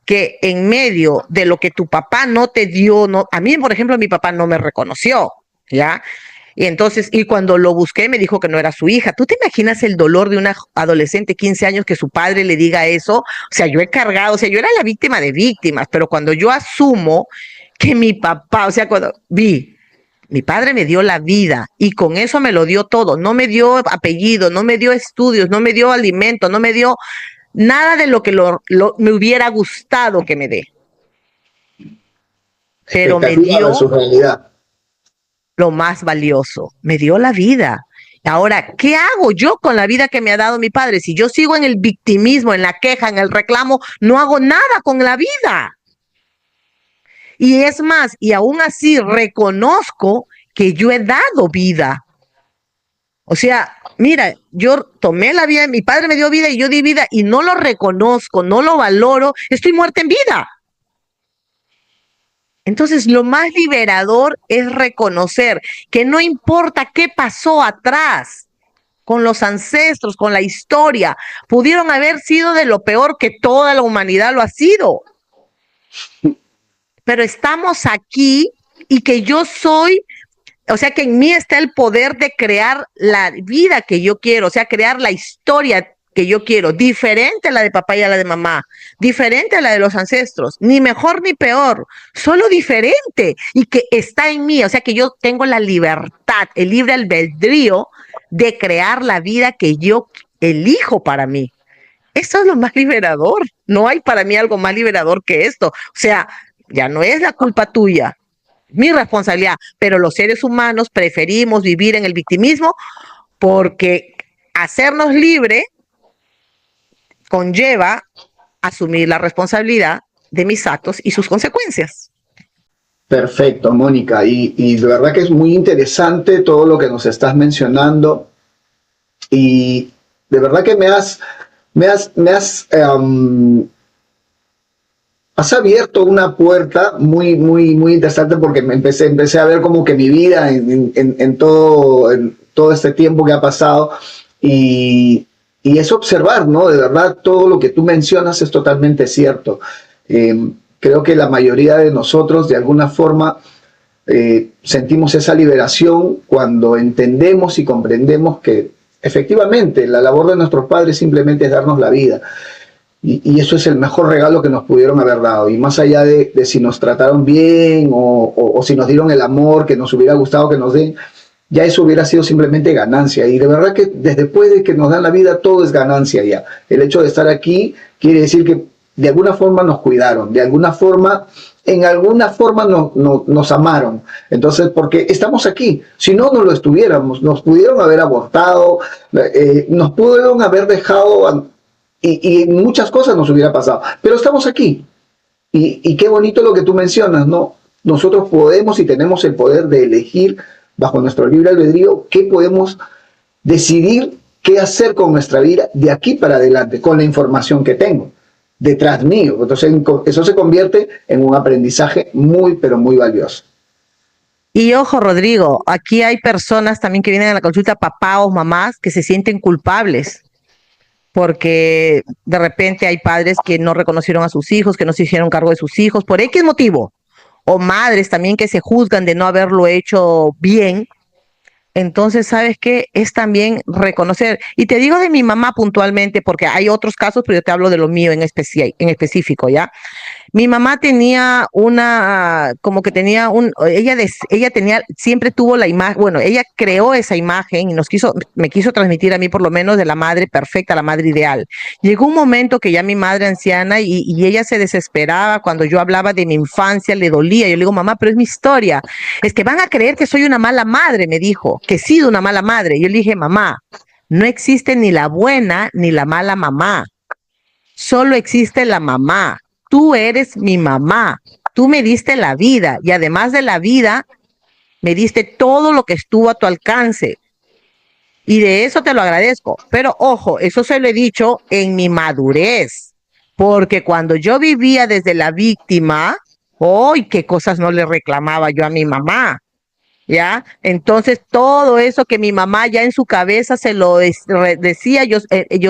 que en medio de lo que tu papá no te dio, no, a mí, por ejemplo, mi papá no me reconoció, ¿ya? Y entonces, y cuando lo busqué me dijo que no era su hija. ¿Tú te imaginas el dolor de una adolescente de 15 años que su padre le diga eso? O sea, yo he cargado, o sea, yo era la víctima de víctimas, pero cuando yo asumo que mi papá, o sea, cuando mi padre me dio la vida y con eso me lo dio todo. No me dio apellido, no me dio estudios, no me dio alimento, no me dio nada de lo que me hubiera gustado que me dé. Pero me dio su realidad. Lo más valioso, me dio la vida. Ahora, ¿qué hago yo con la vida que me ha dado mi padre? Si yo sigo en el victimismo, en la queja, en el reclamo, no hago nada con la vida. Y es más, y aún así reconozco que yo he dado vida. O sea, mira, yo tomé la vida, mi padre me dio vida y yo di vida y no lo reconozco, no lo valoro, estoy muerta en vida. Entonces, lo más liberador es reconocer que no importa qué pasó atrás con los ancestros, con la historia, pudieron haber sido de lo peor que toda la humanidad lo ha sido. Pero estamos aquí y que yo soy, o sea, que en mí está el poder de crear la vida que yo quiero, o sea, crear la historia que yo quiero, diferente a la de papá y a la de mamá, diferente a la de los ancestros, ni mejor ni peor, solo diferente y que está en mí, o sea, que yo tengo la libertad, el libre albedrío de crear la vida que yo elijo para mí. Eso es lo más liberador. No hay para mí algo más liberador que esto. O sea, ya no es la culpa tuya, mi responsabilidad, pero los seres humanos preferimos vivir en el victimismo porque hacernos libre conlleva asumir la responsabilidad de mis actos y sus consecuencias. Perfecto, Mónica. Y de verdad que es muy interesante todo lo que nos estás mencionando. Y de verdad que has abierto una puerta muy interesante porque empecé a ver como que mi vida en todo este tiempo que ha pasado y es observar, ¿no? De verdad, todo lo que tú mencionas es totalmente cierto. Creo que la mayoría de nosotros, de alguna forma, sentimos esa liberación cuando entendemos y comprendemos que efectivamente la labor de nuestros padres simplemente es darnos la vida. Y eso es el mejor regalo que nos pudieron haber dado. Y más allá de si nos trataron bien o si nos dieron el amor que nos hubiera gustado que nos den, ya eso hubiera sido simplemente ganancia. Y de verdad que después de que nos dan la vida, todo es ganancia ya. El hecho de estar aquí quiere decir que de alguna forma nos cuidaron, de alguna forma, en alguna forma nos amaron. Entonces, porque estamos aquí. Si no, no lo estuviéramos. Nos pudieron haber abortado, nos pudieron haber dejado y muchas cosas nos hubiera pasado. Pero estamos aquí. Y qué bonito lo que tú mencionas, ¿no? Nosotros podemos y tenemos el poder de elegir bajo nuestro libre albedrío qué podemos decidir qué hacer con nuestra vida de aquí para adelante, con la información que tengo detrás mío. Entonces eso se convierte en un aprendizaje muy, pero muy valioso. Y ojo, Rodrigo, aquí hay personas también que vienen a la consulta, papás o mamás, que se sienten culpables porque de repente hay padres que no reconocieron a sus hijos, que no se hicieron cargo de sus hijos, por X motivo, o madres también que se juzgan de no haberlo hecho bien. Entonces, ¿sabes qué? Es también reconocer, y te digo de mi mamá puntualmente, porque hay otros casos, pero yo te hablo de lo mío en específico, ¿ya? Mi mamá tenía como que tenía ella tenía, siempre tuvo la imagen, bueno, ella creó esa imagen y me quiso transmitir a mí por lo menos de la madre perfecta, la madre ideal. Llegó un momento que ya mi madre anciana y ella se desesperaba cuando yo hablaba de mi infancia, le dolía. Yo le digo, mamá, pero es mi historia. Es que van a creer que soy una mala madre, me dijo, que he sido una mala madre. Yo le dije, mamá, no existe ni la buena ni la mala mamá. Solo existe la mamá. Tú eres mi mamá, tú me diste la vida y además de la vida, me diste todo lo que estuvo a tu alcance y de eso te lo agradezco. Pero ojo, eso se lo he dicho en mi madurez, porque cuando yo vivía desde la víctima, ¡ay, qué cosas no le reclamaba yo a mi mamá! ¿Ya? Entonces, todo eso que mi mamá ya en su cabeza se lo decía, yo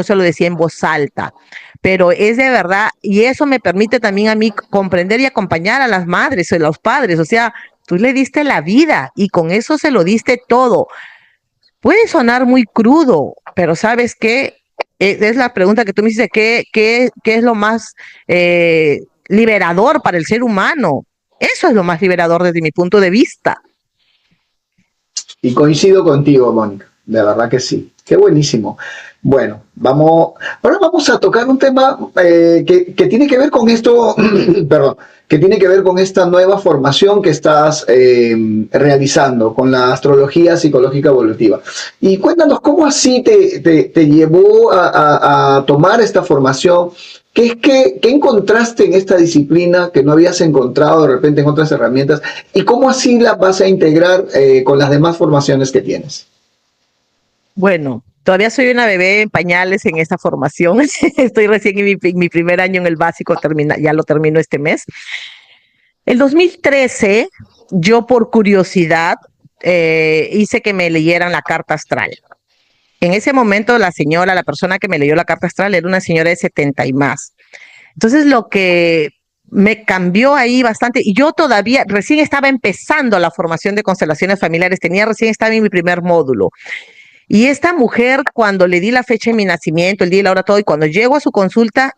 se lo decía en voz alta. Pero es de verdad, y eso me permite también a mí comprender y acompañar a las madres y a los padres. O sea, tú le diste la vida y con eso se lo diste todo. Puede sonar muy crudo, pero ¿sabes qué? Es la pregunta que tú me dices, ¿qué es lo más liberador para el ser humano? Eso es lo más liberador desde mi punto de vista. Y coincido contigo, Mónica, de verdad que sí. Qué buenísimo. Bueno, ahora vamos a tocar un tema que tiene que ver con esto, perdón, que tiene que ver con esta nueva formación que estás realizando con la astrología psicológica evolutiva. Y cuéntanos, ¿cómo así te llevó a tomar esta formación? ¿Qué encontraste en esta disciplina que no habías encontrado de repente en otras herramientas? ¿Y cómo así la vas a integrar con las demás formaciones que tienes? Bueno, todavía soy una bebé en pañales en esta formación. Estoy recién en mi primer año en el básico, ya lo termino este mes. El 2013, yo por curiosidad hice que me leyeran la carta astral. En ese momento la persona que me leyó la carta astral era una señora de 70 y más. Entonces lo que me cambió ahí bastante, y yo todavía recién estaba empezando la formación de constelaciones familiares, recién estaba en mi primer módulo. Y esta mujer, cuando le di la fecha de mi nacimiento, el día y la hora, todo, y cuando llego a su consulta,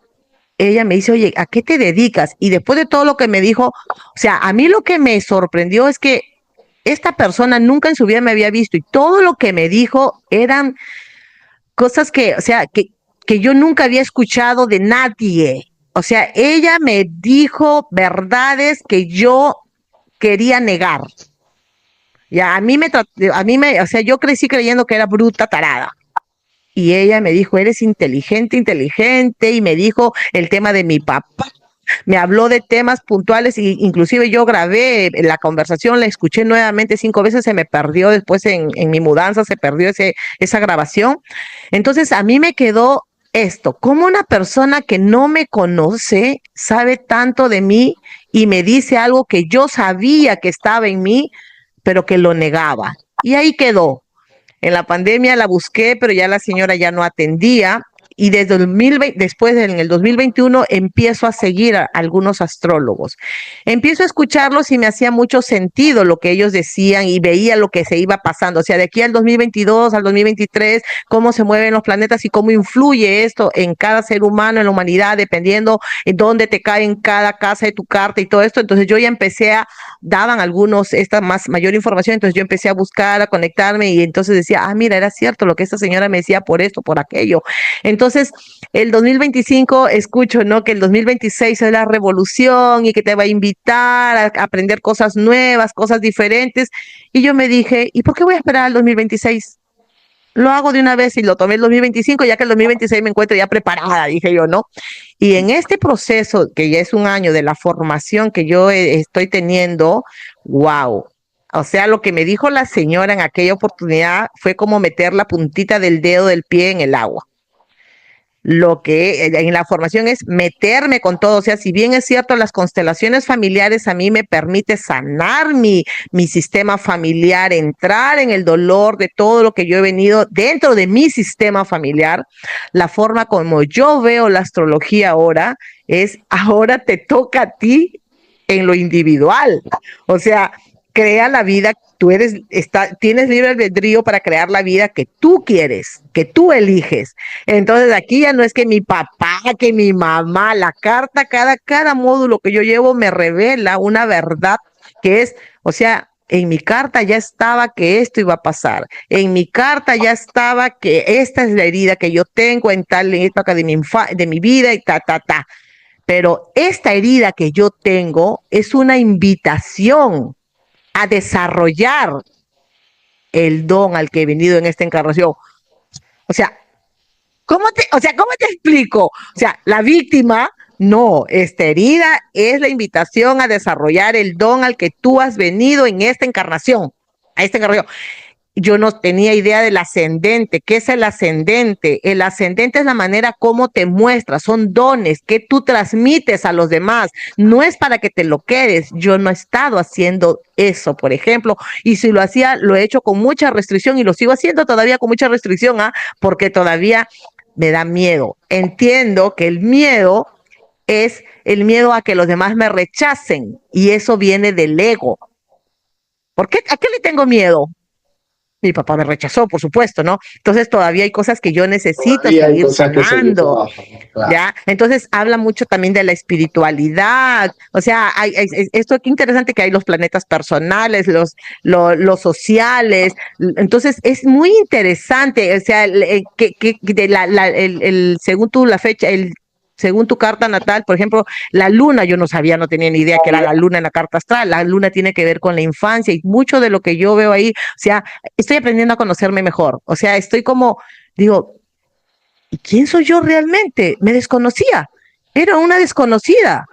ella me dice, oye, ¿a qué te dedicas? Y después de todo lo que me dijo, o sea, a mí lo que me sorprendió es que esta persona nunca en su vida me había visto y todo lo que me dijo eran cosas que, o sea, que yo nunca había escuchado de nadie. O sea, ella me dijo verdades que yo quería negar. Ya, o sea, yo crecí creyendo que era bruta, tarada. Y ella me dijo, eres inteligente, inteligente, y me dijo el tema de mi papá. Me habló de temas puntuales, y inclusive yo grabé la conversación, la escuché nuevamente 5 veces, se me perdió después en mi mudanza, se perdió esa grabación. Entonces a mí me quedó esto, como una persona que no me conoce sabe tanto de mí y me dice algo que yo sabía que estaba en mí, pero que lo negaba. Y ahí quedó. En la pandemia la busqué, pero ya la señora ya no atendía. Y desde 2020, después en el 2021 empiezo a seguir a algunos astrólogos. Empiezo a escucharlos y me hacía mucho sentido lo que ellos decían y veía lo que se iba pasando. O sea, de aquí al 2022, al 2023, cómo se mueven los planetas y cómo influye esto en cada ser humano, en la humanidad, dependiendo en dónde te cae en cada casa de tu carta y todo esto. Entonces yo ya daban algunos mayor información, entonces yo empecé a buscar, a conectarme y entonces decía, mira, era cierto lo que esta señora me decía por esto, por aquello. Entonces, el 2025 escucho, ¿no? Que el 2026 es la revolución y que te va a invitar a aprender cosas nuevas, cosas diferentes. Y yo me dije, ¿y por qué voy a esperar al 2026? Lo hago de una vez y lo tomé el 2025, ya que el 2026 me encuentro ya preparada, dije yo, ¿no? Y en este proceso, que ya es un año de la formación que yo estoy teniendo, wow. O sea, lo que me dijo la señora en aquella oportunidad fue como meter la puntita del dedo del pie en el agua. Lo que en la formación es meterme con todo. O sea, si bien es cierto, las constelaciones familiares a mí me permite sanar mi sistema familiar, entrar en el dolor de todo lo que yo he venido dentro de mi sistema familiar, la forma como yo veo la astrología ahora te toca a ti en lo individual. O sea, crea la vida, tienes libre albedrío para crear la vida que tú quieres, que tú eliges. Entonces aquí ya no es que mi papá, que mi mamá, la carta, cada módulo que yo llevo me revela una verdad que es, o sea, en mi carta ya estaba que esto iba a pasar. En mi carta ya estaba que esta es la herida que yo tengo en tal época de mi vida y ta. Pero esta herida que yo tengo es una invitación a desarrollar el don al que he venido en esta encarnación. O sea, ¿cómo te explico? O sea, la víctima, no, esta herida es la invitación a desarrollar el don al que tú has venido en esta encarnación, a esta encarnación. Yo no tenía idea del ascendente. ¿Qué es el ascendente? El ascendente es la manera como te muestras, son dones que tú transmites a los demás. No es para que te lo quedes. Yo no he estado haciendo eso, por ejemplo, y si lo hacía, lo he hecho con mucha restricción y lo sigo haciendo todavía con mucha restricción, porque todavía me da miedo. Entiendo que el miedo es el miedo a que los demás me rechacen y eso viene del ego. ¿Por qué? ¿A qué le tengo miedo? Mi papá me rechazó, por supuesto, ¿no? Entonces todavía hay cosas que yo necesito seguir sanando, claro. ¿Ya? Entonces habla mucho también de la espiritualidad, o sea, esto qué interesante que hay los planetas personales, los sociales, entonces es muy interesante, o sea, según tú la fecha, según tu carta natal, por ejemplo, la luna, yo no sabía, no tenía ni idea que era la luna en la carta astral. La luna tiene que ver con la infancia y mucho de lo que yo veo ahí, o sea, estoy aprendiendo a conocerme mejor. O sea, estoy como, digo, ¿quién soy yo realmente? Me desconocía. era una desconocida.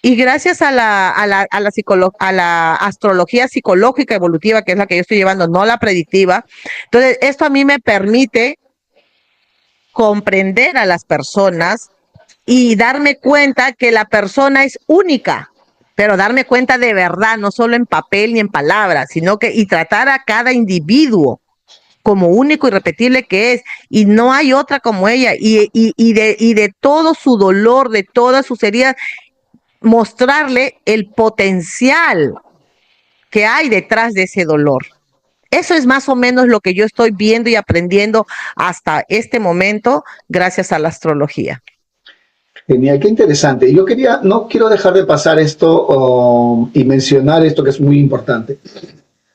Y gracias a la astrología psicológica evolutiva, que es la que yo estoy llevando, no la predictiva, entonces esto a mí me permite comprender a las personas y darme cuenta que la persona es única, pero darme cuenta de verdad, no solo en papel ni en palabras, sino que y tratar a cada individuo como único y repetible que es, y no hay otra como ella, y de todo su dolor, de todas sus heridas, mostrarle el potencial que hay detrás de ese dolor. Eso es más o menos lo que yo estoy viendo y aprendiendo hasta este momento gracias a la astrología. Genial, qué interesante. Yo quería, no quiero dejar de pasar esto y mencionar esto que es muy importante.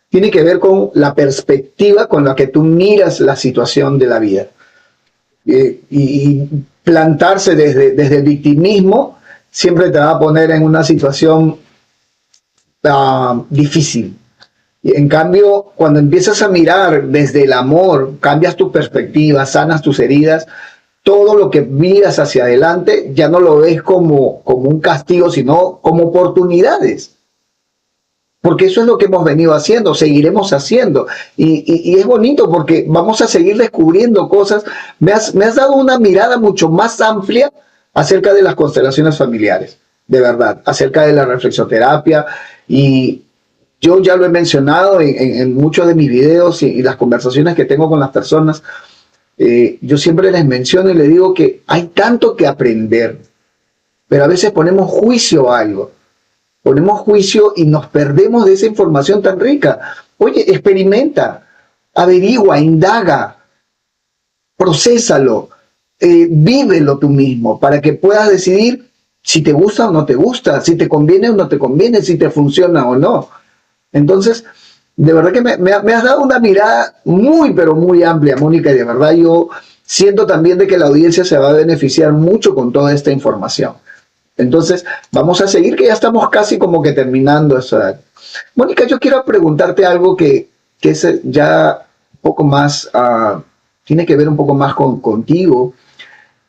Tiene que ver con la perspectiva con la que tú miras la situación de la vida. Y plantarse desde el victimismo siempre te va a poner en una situación difícil. Y en cambio, cuando empiezas a mirar desde el amor, cambias tu perspectiva, sanas tus heridas, todo lo que miras hacia adelante ya no lo ves como un castigo, sino como oportunidades. Porque eso es lo que hemos venido haciendo, seguiremos haciendo. Y es bonito porque vamos a seguir descubriendo cosas. Me has dado una mirada mucho más amplia acerca de las constelaciones familiares, de verdad, acerca de la reflexoterapia. Y yo ya lo he mencionado en muchos de mis videos y las conversaciones que tengo con las personas. Yo siempre les menciono y les digo que hay tanto que aprender, pero a veces ponemos juicio a algo. Ponemos juicio y nos perdemos de esa información tan rica. Oye, experimenta, averigua, indaga, procésalo, vívelo tú mismo para que puedas decidir si te gusta o no te gusta, si te conviene o no te conviene, si te funciona o no. Entonces, de verdad que me has dado una mirada muy, pero muy amplia, Mónica, y de verdad yo siento también de que la audiencia se va a beneficiar mucho con toda esta información. Entonces, vamos a seguir, que ya estamos casi como que terminando eso. Mónica, yo quiero preguntarte algo que es ya un poco más, tiene que ver un poco más contigo,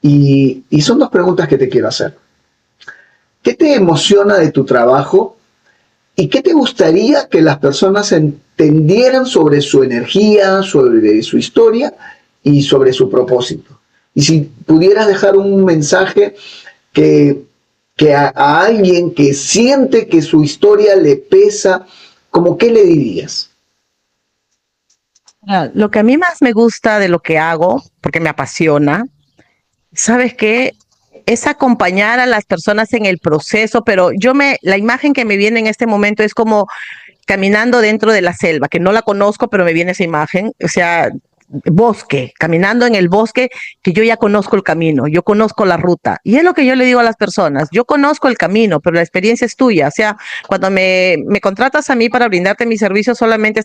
y son dos preguntas que te quiero hacer. ¿Qué te emociona de tu trabajo y qué te gustaría que las personas entendieran sobre su energía, sobre su historia y sobre su propósito? Y si pudieras dejar un mensaje que a alguien que siente que su historia le pesa, ¿cómo qué le dirías? Lo que a mí más me gusta de lo que hago, porque me apasiona, ¿sabes qué? Es acompañar a las personas en el proceso, pero la imagen que me viene en este momento es como caminando dentro de la selva, que no la conozco, pero me viene esa imagen, o sea, bosque, caminando en el bosque, que yo ya conozco el camino, yo conozco la ruta. Y es lo que yo le digo a las personas, yo conozco el camino, pero la experiencia es tuya. O sea, cuando me contratas a mí para brindarte mi servicio, solamente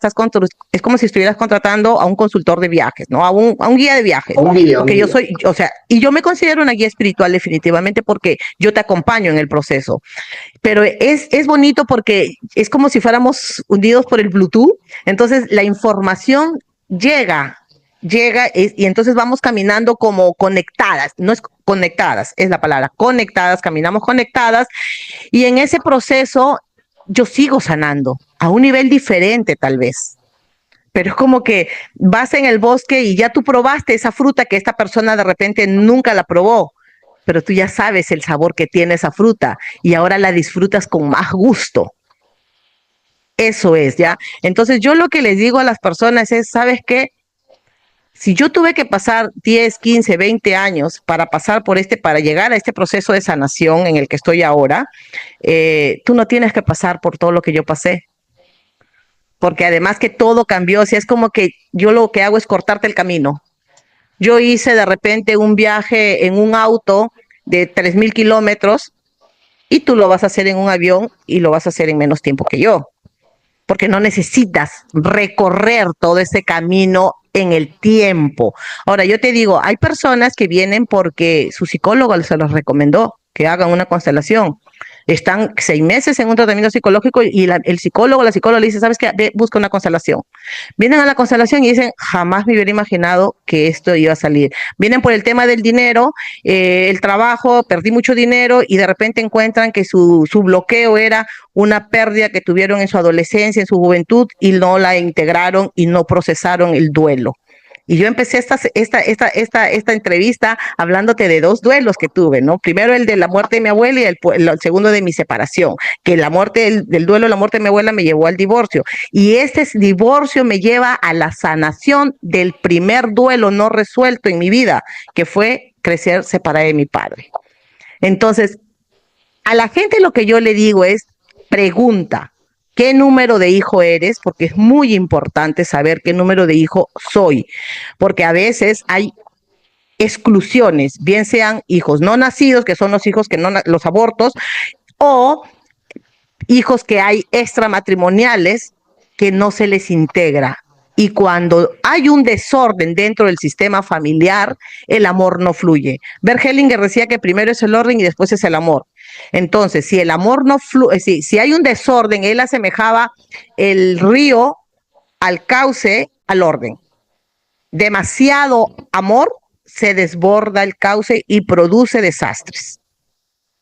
es como si estuvieras contratando a un consultor de viajes, ¿no? A un guía de viajes. Porque yo soy, o sea, y yo me considero una guía espiritual definitivamente porque yo te acompaño en el proceso. Pero es bonito porque es como si fuéramos hundidos por el Bluetooth. Entonces la información llega y entonces vamos caminando como conectadas, no es conectadas, es la palabra, conectadas, caminamos conectadas y en ese proceso yo sigo sanando a un nivel diferente tal vez. Pero es como que vas en el bosque y ya tú probaste esa fruta que esta persona de repente nunca la probó, pero tú ya sabes el sabor que tiene esa fruta y ahora la disfrutas con más gusto. Eso es, ¿ya? Entonces yo lo que les digo a las personas es, ¿sabes qué? Si yo tuve que pasar 10, 15, 20 años para llegar a este proceso de sanación en el que estoy ahora, tú no tienes que pasar por todo lo que yo pasé. Porque además que todo cambió, o sea, es como que yo lo que hago es cortarte el camino. Yo hice de repente un viaje en un auto de 3,000 kilómetros y tú lo vas a hacer en un avión y lo vas a hacer en menos tiempo que yo. Porque no necesitas recorrer todo ese camino en el tiempo. Ahora, yo te digo, hay personas que vienen porque su psicólogo se los recomendó que hagan una constelación, Están 6 meses en un tratamiento psicológico y el psicólogo, la psicóloga le dice, ¿sabes qué? Ve, busca una constelación. Vienen a la constelación y dicen, jamás me hubiera imaginado que esto iba a salir. Vienen por el tema del dinero, el trabajo, perdí mucho dinero y de repente encuentran que su bloqueo era una pérdida que tuvieron en su adolescencia, en su juventud y no la integraron y no procesaron el duelo. Y yo empecé esta entrevista hablándote de 2 duelos que tuve, ¿no? Primero el de la muerte de mi abuela y el segundo de mi separación, que la muerte, del duelo de la muerte de mi abuela me llevó al divorcio. Y este divorcio me lleva a la sanación del primer duelo no resuelto en mi vida, que fue crecer separada de mi padre. Entonces, a la gente lo que yo le digo es, pregunta, ¿qué número de hijo eres? Porque es muy importante saber qué número de hijo soy, porque a veces hay exclusiones, bien sean hijos no nacidos, que son los hijos que no, los abortos, o hijos que hay extramatrimoniales que no se les integra. Y cuando hay un desorden dentro del sistema familiar, el amor no fluye. Bert Hellinger decía que primero es el orden y después es el amor. Entonces, si el amor no fluye, si hay un desorden, él asemejaba el río al cauce, al orden. Demasiado amor se desborda el cauce y produce desastres.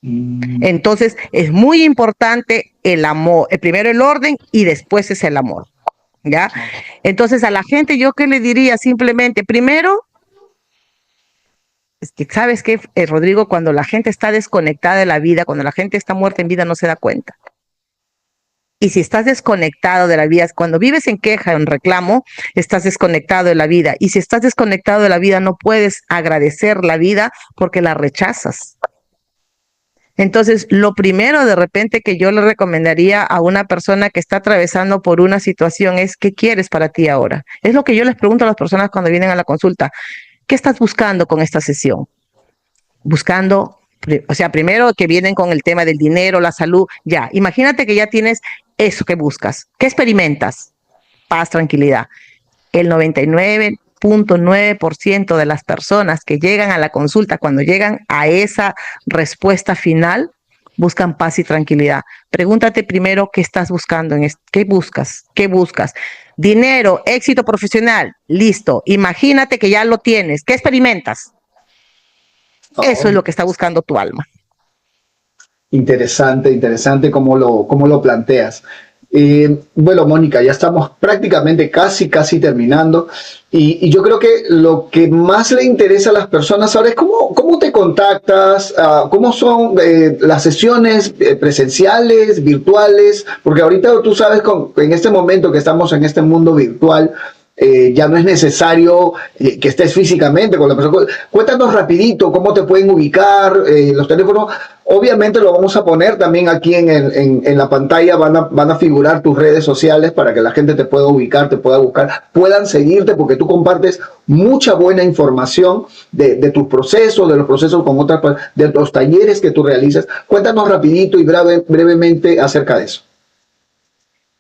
Entonces, es muy importante el amor, primero el orden y después es el amor. ¿Ya? Entonces, a la gente, ¿yo qué le diría? Simplemente, primero, es que, ¿sabes qué, Rodrigo? Cuando la gente está desconectada de la vida, cuando la gente está muerta en vida, no se da cuenta. Y si estás desconectado de la vida, cuando vives en queja, en reclamo, estás desconectado de la vida. Y si estás desconectado de la vida, no puedes agradecer la vida porque la rechazas. Entonces, lo primero de repente que yo le recomendaría a una persona que está atravesando por una situación es, ¿qué quieres para ti ahora? Es lo que yo les pregunto a las personas cuando vienen a la consulta. ¿Qué estás buscando con esta sesión? Buscando, o sea, primero que vienen con el tema del dinero, la salud, ya. Imagínate que ya tienes eso que buscas. ¿Qué experimentas? Paz, tranquilidad. El 99.9% de las personas que llegan a la consulta, cuando llegan a esa respuesta final, buscan paz y tranquilidad. Pregúntate primero qué estás buscando, qué buscas, qué buscas. Dinero, éxito profesional, listo. Imagínate que ya lo tienes. ¿Qué experimentas? Eso es lo que está buscando tu alma. Interesante, interesante cómo lo planteas. Bueno, Mónica, ya estamos prácticamente casi terminando y yo creo que lo que más le interesa a las personas ahora es cómo te contactas, cómo son las sesiones presenciales, virtuales, porque ahorita tú sabes, en este momento que estamos en este mundo virtual, ya no es necesario que estés físicamente con la persona. Cuéntanos rapidito cómo te pueden ubicar, los teléfonos. Obviamente lo vamos a poner también aquí en la pantalla, van a figurar tus redes sociales para que la gente te pueda ubicar, te pueda buscar, puedan seguirte porque tú compartes mucha buena información de tus procesos, de los procesos con otras, de los talleres que tú realizas. Cuéntanos rapidito y brevemente acerca de eso.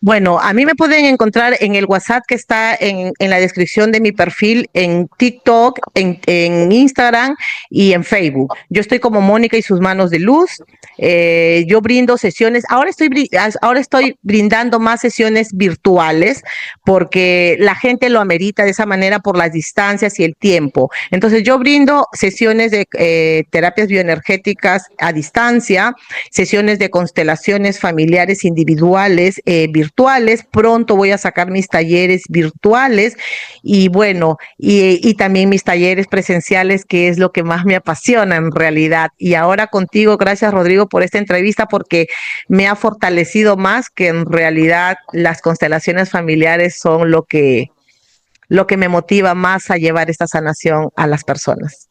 Bueno, a mí me pueden encontrar en el WhatsApp que está en la descripción de mi perfil, en TikTok, en Instagram y en Facebook. Yo estoy como Mónica y sus manos de luz. Yo brindo sesiones. Ahora estoy brindando más sesiones virtuales porque la gente lo amerita de esa manera por las distancias y el tiempo. Entonces yo brindo sesiones de terapias bioenergéticas a distancia, sesiones de constelaciones familiares individuales, virtuales. Pronto voy a sacar mis talleres virtuales y bueno, y también mis talleres presenciales, que es lo que más me apasiona en realidad. Y ahora contigo, gracias Rodrigo por esta entrevista, porque me ha fortalecido más que en realidad las constelaciones familiares son lo que me motiva más a llevar esta sanación a las personas.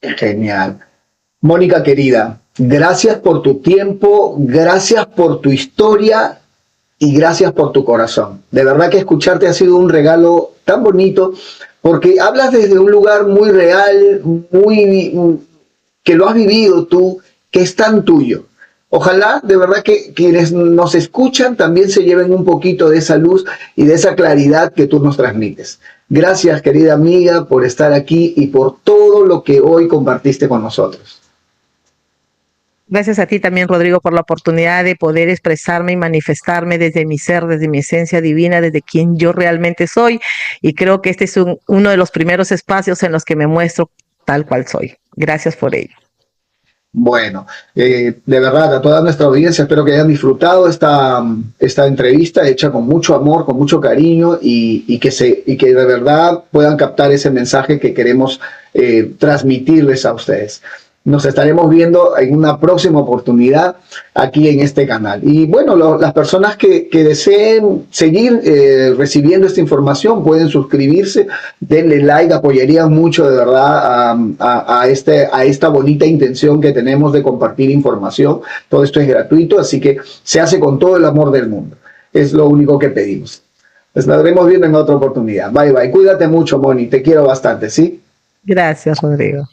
Genial. Mónica querida, gracias por tu tiempo, gracias por tu historia y gracias por tu corazón. De verdad que escucharte ha sido un regalo tan bonito porque hablas desde un lugar muy real, que lo has vivido tú, que es tan tuyo. Ojalá de verdad que quienes nos escuchan también se lleven un poquito de esa luz y de esa claridad que tú nos transmites. Gracias, querida amiga, por estar aquí y por todo lo que hoy compartiste con nosotros. Gracias a ti también, Rodrigo, por la oportunidad de poder expresarme y manifestarme desde mi ser, desde mi esencia divina, desde quien yo realmente soy. Y creo que este es uno de los primeros espacios en los que me muestro tal cual soy. Gracias por ello. Bueno, de verdad, a toda nuestra audiencia, espero que hayan disfrutado esta entrevista hecha con mucho amor, con mucho cariño y que de verdad puedan captar ese mensaje que queremos transmitirles a ustedes. Nos estaremos viendo en una próxima oportunidad aquí en este canal. Y bueno, las personas que deseen seguir recibiendo esta información pueden suscribirse, denle like, apoyarían mucho de verdad a esta bonita intención que tenemos de compartir información. Todo esto es gratuito, así que se hace con todo el amor del mundo. Es lo único que pedimos. Nos estaremos viendo en otra oportunidad. Bye, bye. Cuídate mucho, Moni. Te quiero bastante, ¿sí? Gracias, Rodrigo.